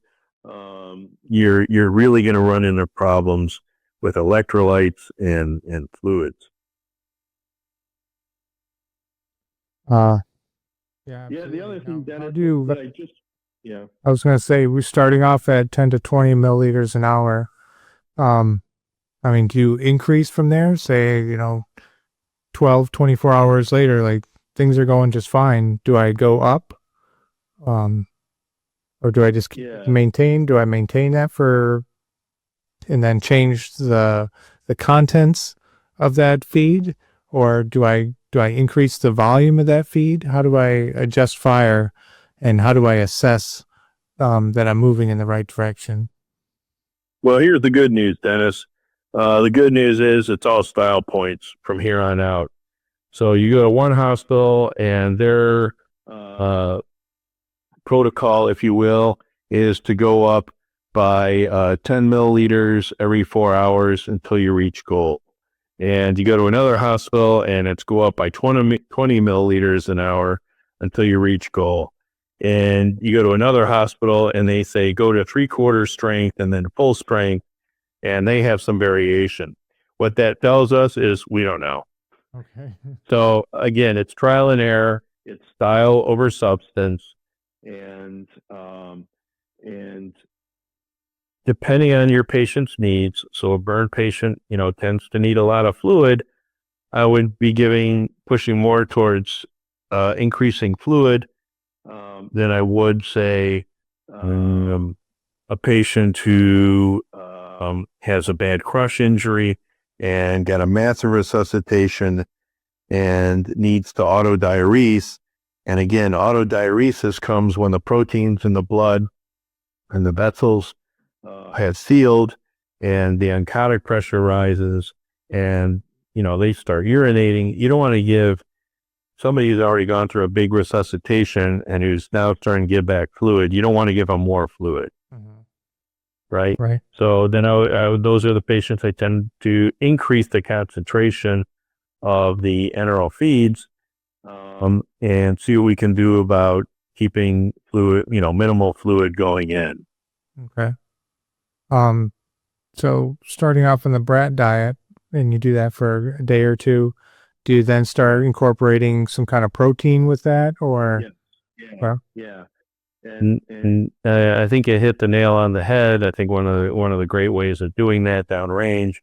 you're really going to run into problems with electrolytes and fluids. Yeah. The other thing, Dennis, I was going to say, we're starting off at 10 to 20 milliliters an hour. Do you increase from there? Say, 12, 24 hours later, like things are going just fine. Do I go up? Or do I just maintain? Do I maintain that and then change the contents of that feed? Or do I increase the volume of that feed? How do I adjust fire, and how do I assess that I'm moving in the right direction? Well, here's the good news, Dennis. The good news is it's all style points from here on out. So you go to one hospital and their protocol, if you will, is to go up by 10 milliliters every 4 hours until you reach goal. And you go to another hospital and it's go up by 20 milliliters an hour until you reach goal. And you go to another hospital and they say go to 3/4 strength and then full strength, and they have some variation. What that tells us is we don't know. Okay. So again, it's trial and error. It's style over substance, and depending on your patient's needs. So a burn patient, tends to need a lot of fluid. I would be pushing more towards increasing fluid than I would say a patient who has a bad crush injury and got a massive resuscitation and needs to autodiurese. And again, autodiuresis comes when the proteins in the blood and the vessels have sealed and the oncotic pressure rises and, they start urinating. You don't want to give somebody who's already gone through a big resuscitation and who's now starting to give back fluid. You don't want to give them more fluid. Mm-hmm. Right? Right. So then those are the patients I tend to increase the concentration of the enteral feeds and see what we can do about keeping fluid, minimal fluid going in. Okay. So starting off on the brat diet, and you do that for a day or two, do you then start incorporating some kind of protein with that, or? Yeah. And I think you hit the nail on the head. I think one of the great ways of doing that downrange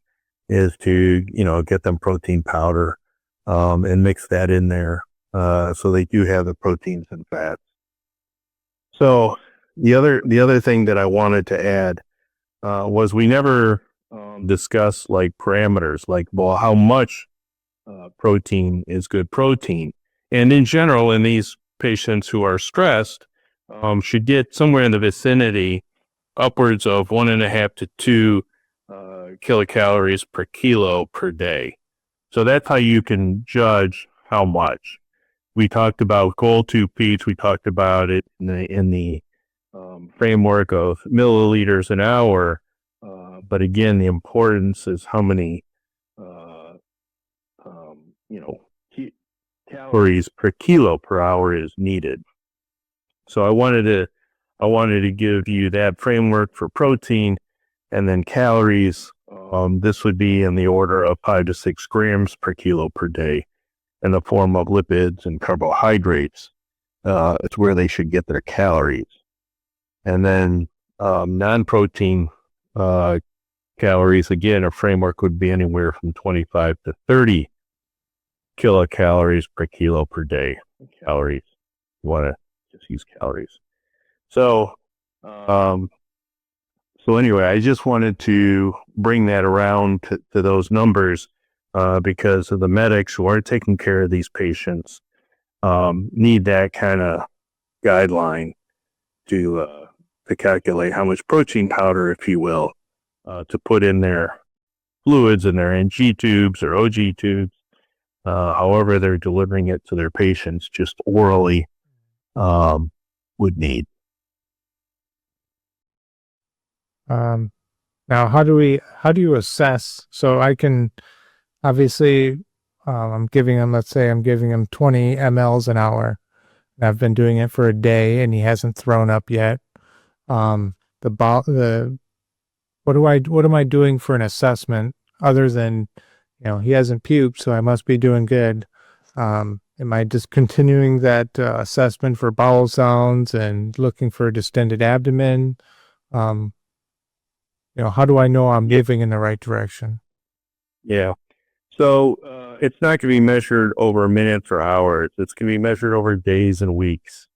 is to get them protein powder and mix that in there so they do have the proteins and fats. So the other thing that I wanted to add was we never discuss like parameters, like, well, how much protein is good protein. And in general, in these patients who are stressed, should get somewhere in the vicinity upwards of 1.5 to 2 kilocalories per kilo per day. So that's how you can judge how much. We talked about goal 2 peats. We talked about it in the framework of milliliters an hour. But again, the importance is how many, calories per kilo per hour is needed. So I wanted to give you that framework for protein, and then calories. This would be in the order of 5 to 6 grams per kilo per day in the form of lipids and carbohydrates. It's where they should get their calories. And then non-protein calories, again, a framework would be anywhere from 25 to 30 kilocalories per kilo per day. Calories. You want to just use calories. So anyway, I just wanted to bring that around to those numbers because of the medics who are taking care of these patients need that kind of guideline to calculate how much protein powder, if you will, to put in their fluids in their NG tubes or OG tubes, however they're delivering it to their patients, just orally would need. Now, how do you assess? So I can, obviously, I'm giving him 20 mLs an hour. I've been doing it for a day and he hasn't thrown up yet. What am I doing for an assessment other than, he hasn't puked, so I must be doing good. Am I just continuing that assessment for bowel sounds and looking for a distended abdomen? How do I know I'm moving in the right direction? Yeah. So it's not going to be measured over minutes or hours. It's going to be measured over days and weeks.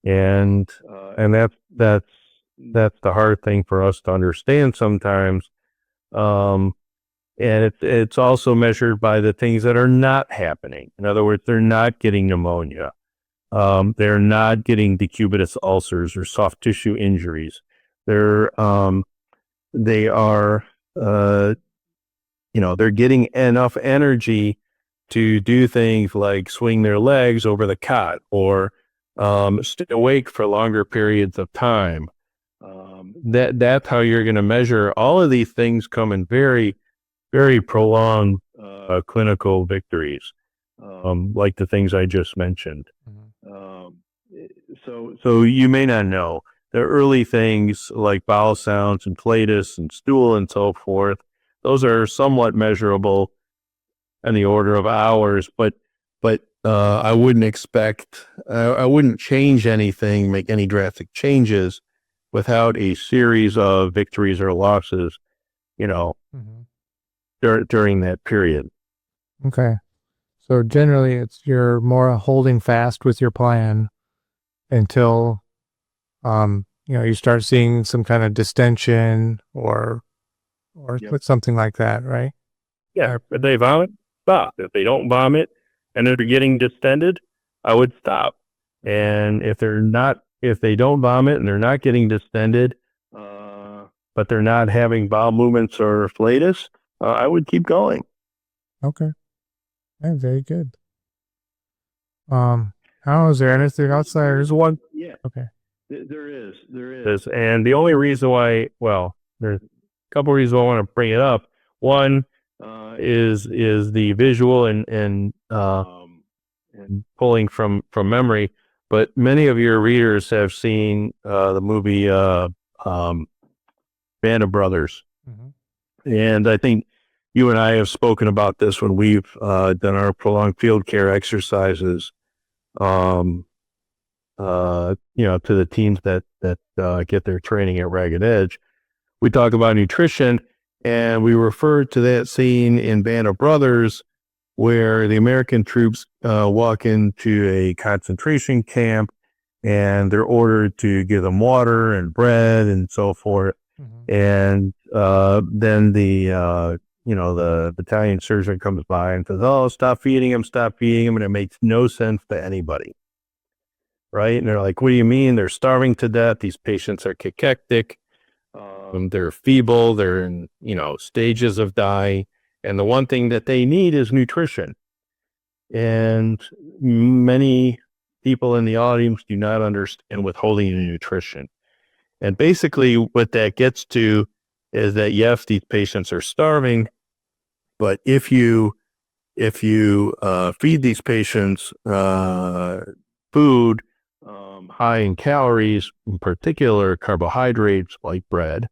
And that's the hard thing for us to understand sometimes. And it's also measured by the things that are not happening. In other words, they're not getting pneumonia. They're not getting decubitus ulcers or soft tissue injuries. They are, they're getting enough energy to do things like swing their legs over the cot or stay awake for longer periods of time. That's how you're going to measure. All of these things come in very, very prolonged clinical victories, like the things I just mentioned. So you may not know the early things like bowel sounds and flatus and stool and so forth. Those are somewhat measurable in the order of hours, but I wouldn't expect, I wouldn't change anything, make any drastic changes without a series of victories or losses, during that period. Okay. So generally you're more holding fast with your plan until, you start seeing some kind of distension or Yep. something like that, right? Yeah. If they vomit, stop. If they don't vomit and they're getting distended, I would stop. And if they don't vomit and they're not getting distended, but they're not having bowel movements or flatus, I would keep going. Okay. Yeah, very good. How is there anything else there? There's one. Yeah. Okay. There is. And the only reason why, there's a couple of reasons why I want to bring it up. One is the visual and pulling from memory. But many of your readers have seen the movie Band of Brothers. Mm-hmm. And I think you and I have spoken about this when we've done our prolonged field care exercises. To the teams that get their training at Ragged Edge. We talk about nutrition, and we refer to that scene in Band of Brothers where the American troops walk into a concentration camp and they're ordered to give them water and bread and so forth. Mm-hmm. And then the battalion surgeon comes by and says, "Oh, stop feeding him. And it makes no sense to anybody. Right? And they're like, "What do you mean? They're starving to death. These patients are cachectic. They're feeble. They're in, stages of dying. And the one thing that they need is nutrition." And many people in the audience do not understand withholding of nutrition. And basically what that gets to is that, yes, these patients are starving, but if you feed these patients food high in calories, in particular carbohydrates like bread,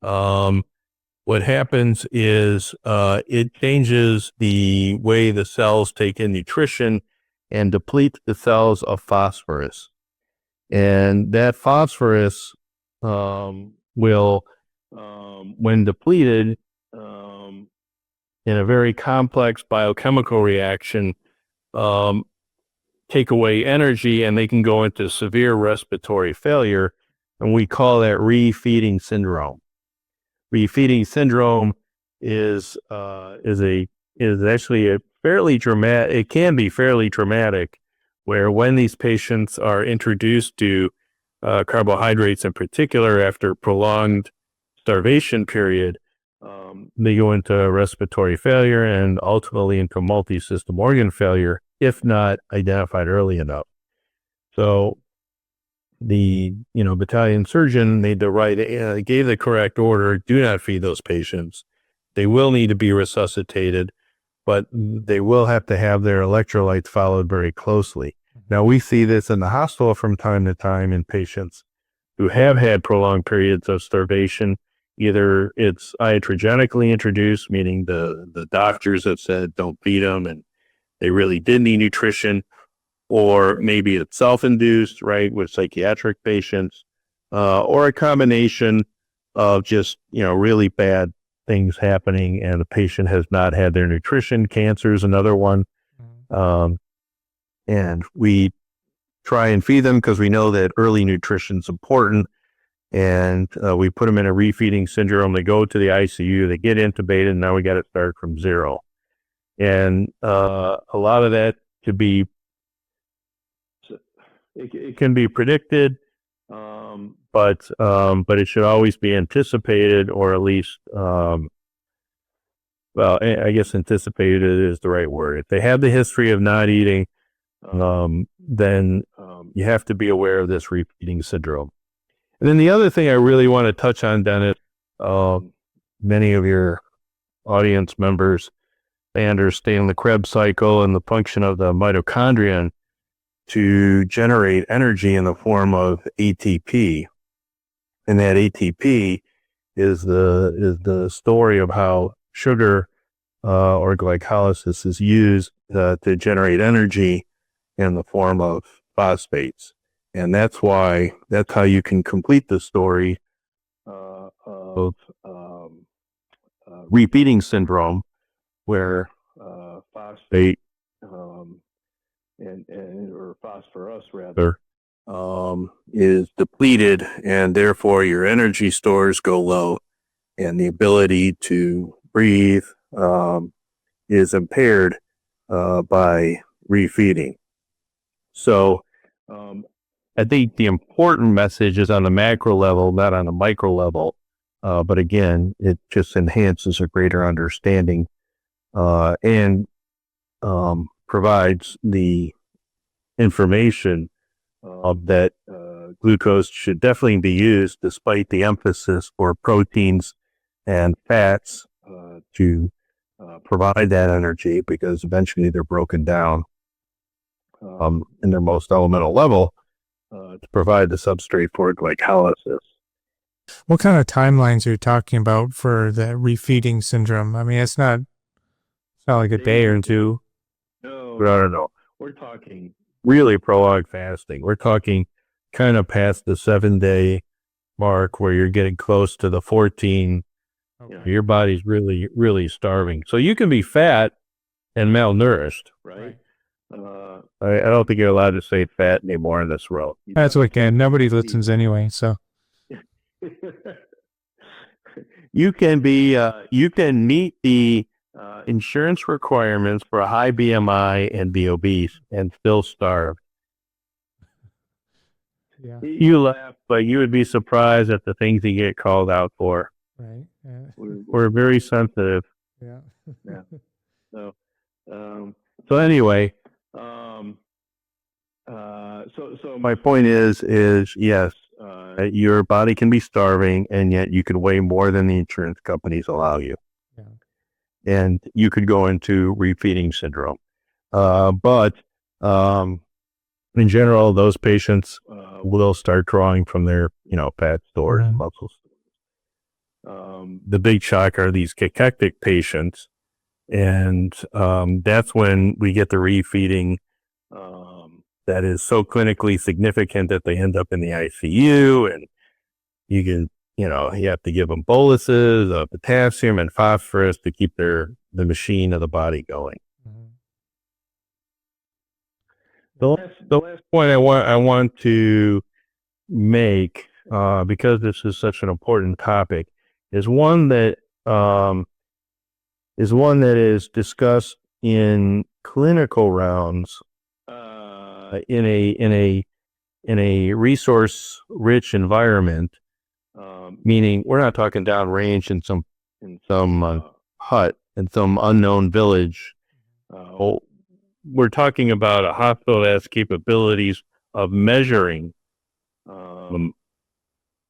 what happens is it changes the way the cells take in nutrition and depletes the cells of phosphorus. And that phosphorus will, when depleted, in a very complex biochemical reaction, take away energy, and they can go into severe respiratory failure, and we call that refeeding syndrome. Refeeding syndrome is actually a fairly dramatic. It can be fairly traumatic, where when these patients are introduced to carbohydrates, in particular, after prolonged starvation period, they go into respiratory failure and ultimately into multi-system organ failure if not identified early enough. So the battalion surgeon gave the correct order: do not feed those patients. They will need to be resuscitated, but they will have to have their electrolytes followed very closely. Now, we see this in the hospital from time to time in patients who have had prolonged periods of starvation. Either it's iatrogenically introduced, meaning the doctors have said don't feed them and they really did need nutrition, or maybe it's self-induced, right, with psychiatric patients, or a combination of just, really bad things happening and the patient has not had their nutrition. Cancer is another one. And we try and feed them because we know that early nutrition is important. And we put them in a refeeding syndrome. They go to the ICU, they get intubated, and now we got to start from zero. And a lot of that could be, it can be predicted, but it should always be anticipated, or at least well, I guess anticipated is the right word. If they have the history of not eating, then you have to be aware of this repeating syndrome. And then the other thing I really want to touch on, Dennis, many of your audience members, they understand the Krebs cycle and the function of the mitochondrion to generate energy in the form of ATP. And that ATP is the story of how sugar or glycolysis is used to generate energy in the form of phosphates. And that's how you can complete the story of repeating syndrome, where phosphate or phosphorus rather is depleted, and therefore your energy stores go low, and the ability to breathe is impaired by refeeding. So I think the important message is on the macro level, not on the micro level. But again, it just enhances a greater understanding and provides the information that glucose should definitely be used, despite the emphasis for proteins and fats to provide that energy, because eventually they're broken down in their most elemental level to provide the substrate for glycolysis. What kind of timelines are you talking about for the refeeding syndrome? I mean, it's not like a day or two. No. We're talking really prolonged fasting. We're talking kind of past the 7-day mark, where you're getting close to the 14. Okay. Your body's really, really starving. So you can be fat and malnourished, right? I don't think you're allowed to say fat anymore in this world. That's okay. Nobody listens anyway, so. You can meet the insurance requirements for a high BMI and be obese and still starve. Yeah. You laugh, but you would be surprised at the things you get called out for. Right. Yeah. We're very sensitive. Yeah. Yeah. So anyway, so my point is yes, your body can be starving, and yet you can weigh more than the insurance companies allow you. Yeah. And you could go into refeeding syndrome. But in general, those patients will start drawing from their, fat stores, muscle stores. The big shock are these cachectic patients, and that's when we get the refeeding that is so clinically significant that they end up in the ICU, and you have to give them boluses of potassium and phosphorus to keep the machine of the body going. The last point I want to make, because this is such an important topic, is one that is discussed in clinical rounds in a resource-rich environment. Meaning, we're not talking downrange in some hut in some unknown village. We're talking about a hospital that has capabilities of measuring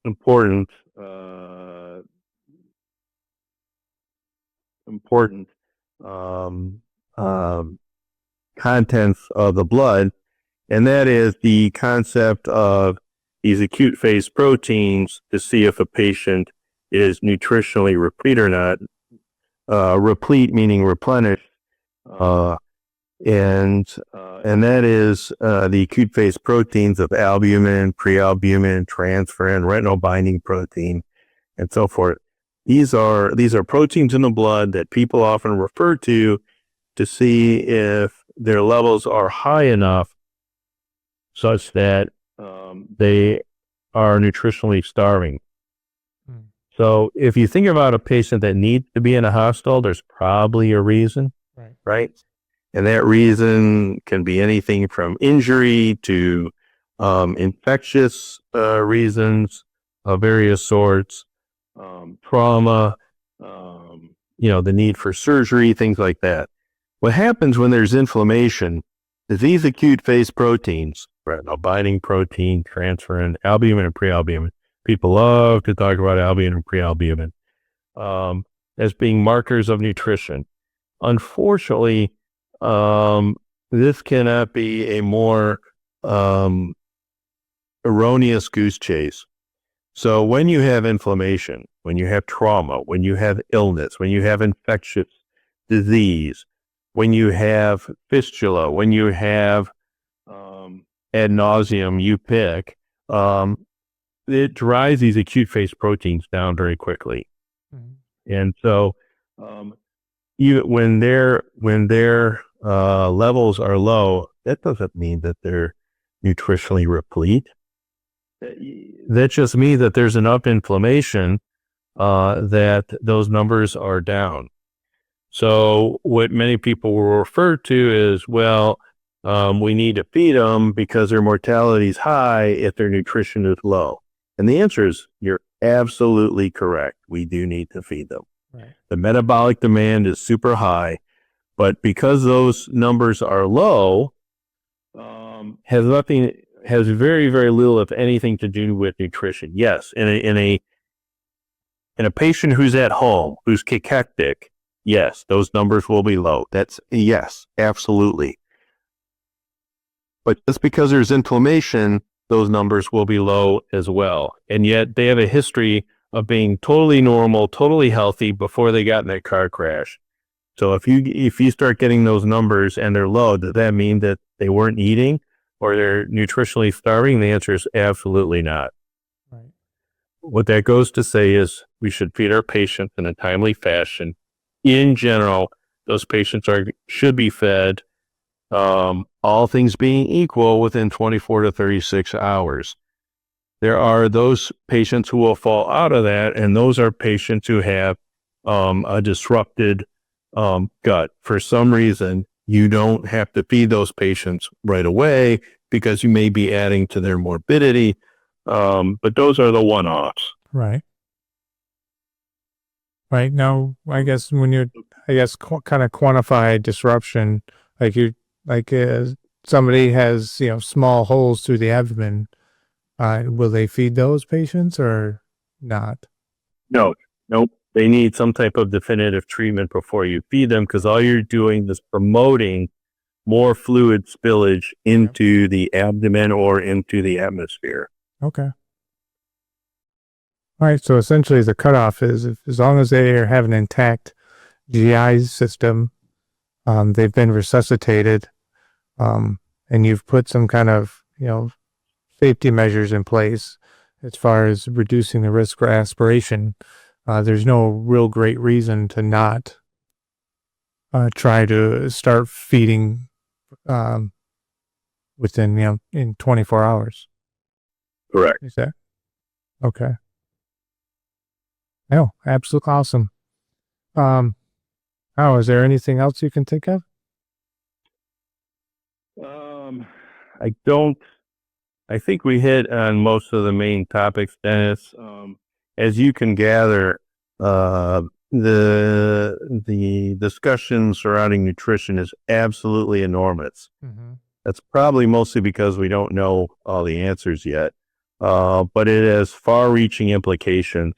important contents of the blood, and that is the concept of these acute phase proteins to see if a patient is nutritionally replete or not. Replete meaning replenished, and that is the acute phase proteins of albumin, prealbumin, transferrin, retinol binding protein, and so forth. These are proteins in the blood that people often refer to see if their levels are high enough such that they are nutritionally starving. So if you think about a patient that needs to be in a hospital, there's probably a reason, right? And that reason can be anything from injury to infectious reasons of various sorts, trauma, the need for surgery, things like that. What happens when there's inflammation is these acute phase proteins, retinol binding protein, transferrin, albumin, and prealbumin. People love to talk about albumin and prealbumin as being markers of nutrition. Unfortunately, this cannot be a more erroneous goose chase. So when you have inflammation, when you have trauma, when you have illness, when you have infectious disease, when you have fistula, when you have ad nauseum, you pick, it drives these acute phase proteins down very quickly. Mm-hmm. And so even when their levels are low, that doesn't mean that they're nutritionally replete. That just means that there's enough inflammation that those numbers are down. So what many people will refer to is, well, we need to feed them because their mortality is high if their nutrition is low. And the answer is, you're absolutely correct. We do need to feed them. Right. The metabolic demand is super high, but because those numbers are low, has very, very little, if anything, to do with nutrition. Yes, in a patient who's at home, who's cachectic, yes, those numbers will be low. That's yes, absolutely. But just because there's inflammation, those numbers will be low as well. And yet they have a history of being totally normal, totally healthy before they got in that car crash. So if you start getting those numbers and they're low, does that mean that they weren't eating or they're nutritionally starving? The answer is absolutely not. Right. What that goes to say is we should feed our patients in a timely fashion. In general, those patients should be fed, all things being equal, within 24 to 36 hours. There are those patients who will fall out of that, and those are patients who have a disrupted gut. For some reason, you don't have to feed those patients right away because you may be adding to their morbidity, but those are the one-offs. Right. Right. Now, I guess when you're, kind of quantify disruption, somebody has, small holes through the abdomen, will they feed those patients or not? No, nope. They need some type of definitive treatment before you feed them, because all you're doing is promoting more fluid spillage into the abdomen or into the atmosphere. Okay. All right. So essentially the cutoff is as long as they have an intact GI system, they've been resuscitated, and you've put some kind of, safety measures in place as far as reducing the risk for aspiration. There's no real great reason to not try to start feeding within, in 24 hours. Correct. Is that okay? Oh, absolutely awesome. Is there anything else you can think of? I think we hit on most of the main topics, Dennis. As you can gather, the discussion surrounding nutrition is absolutely enormous. Mm-hmm. That's probably mostly because we don't know all the answers yet, but it has far-reaching implications.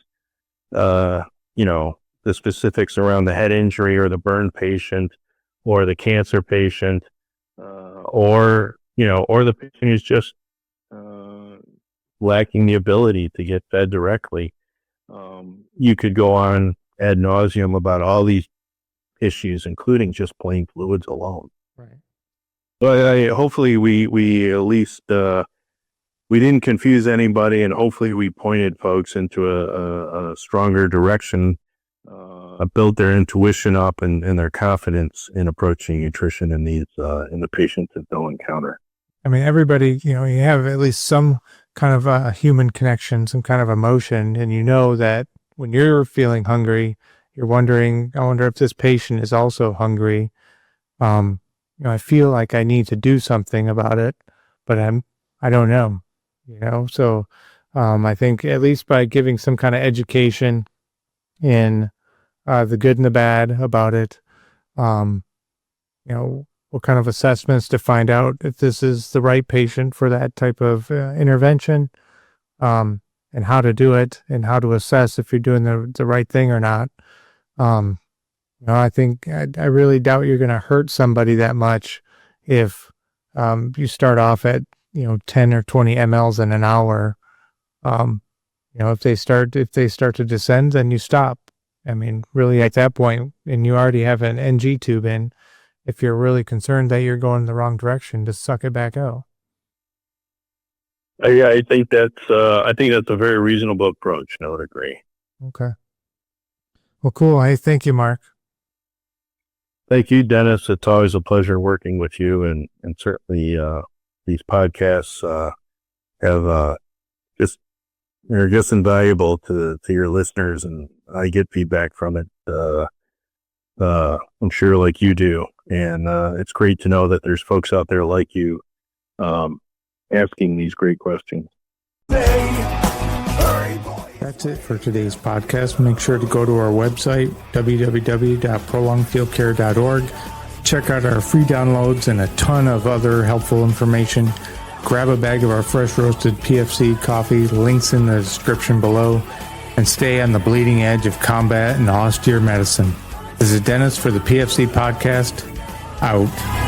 The specifics around the head injury or the burn patient or the cancer patient, or the patient who's just lacking the ability to get fed directly. You could go on ad nauseum about all these issues, including just plain fluids alone. Right. So hopefully we at least we didn't confuse anybody, and hopefully we pointed folks into a stronger direction, built their intuition up and their confidence in approaching nutrition in these in the patients that they'll encounter. I mean, everybody, you have at least some kind of a human connection, some kind of emotion, and that when you're feeling hungry, you're wondering, I wonder if this patient is also hungry. I feel like I need to do something about it, but I don't know, so I think at least by giving some kind of education in the good and the bad about it. What kind of assessments to find out if this is the right patient for that type of intervention, and how to do it, and how to assess if you're doing the right thing or not. I think I really doubt you're going to hurt somebody that much if you start off at 10 or 20 mLs in an hour. If they start to descend, then you stop. I mean, really at that point, and you already have an NG tube in, if you're really concerned that you're going the wrong direction, just suck it back out. Yeah, I think that's a very reasonable approach. I would agree. Okay. Well, cool. Hey, thank you, Mark. Thank you, Dennis. It's always a pleasure working with you, and certainly these podcasts they're just invaluable to your listeners, and I get feedback from it. I'm sure like you do, and it's great to know that there's folks out there like you asking these great questions. That's it for today's podcast. Make sure to go to our website, www.prolongedfieldcare.org. Check out our free downloads and a ton of other helpful information. Grab a bag of our fresh roasted PFC coffee, links in the description below, and stay on the bleeding edge of combat and austere medicine. This is Dennis for the PFC podcast. Out.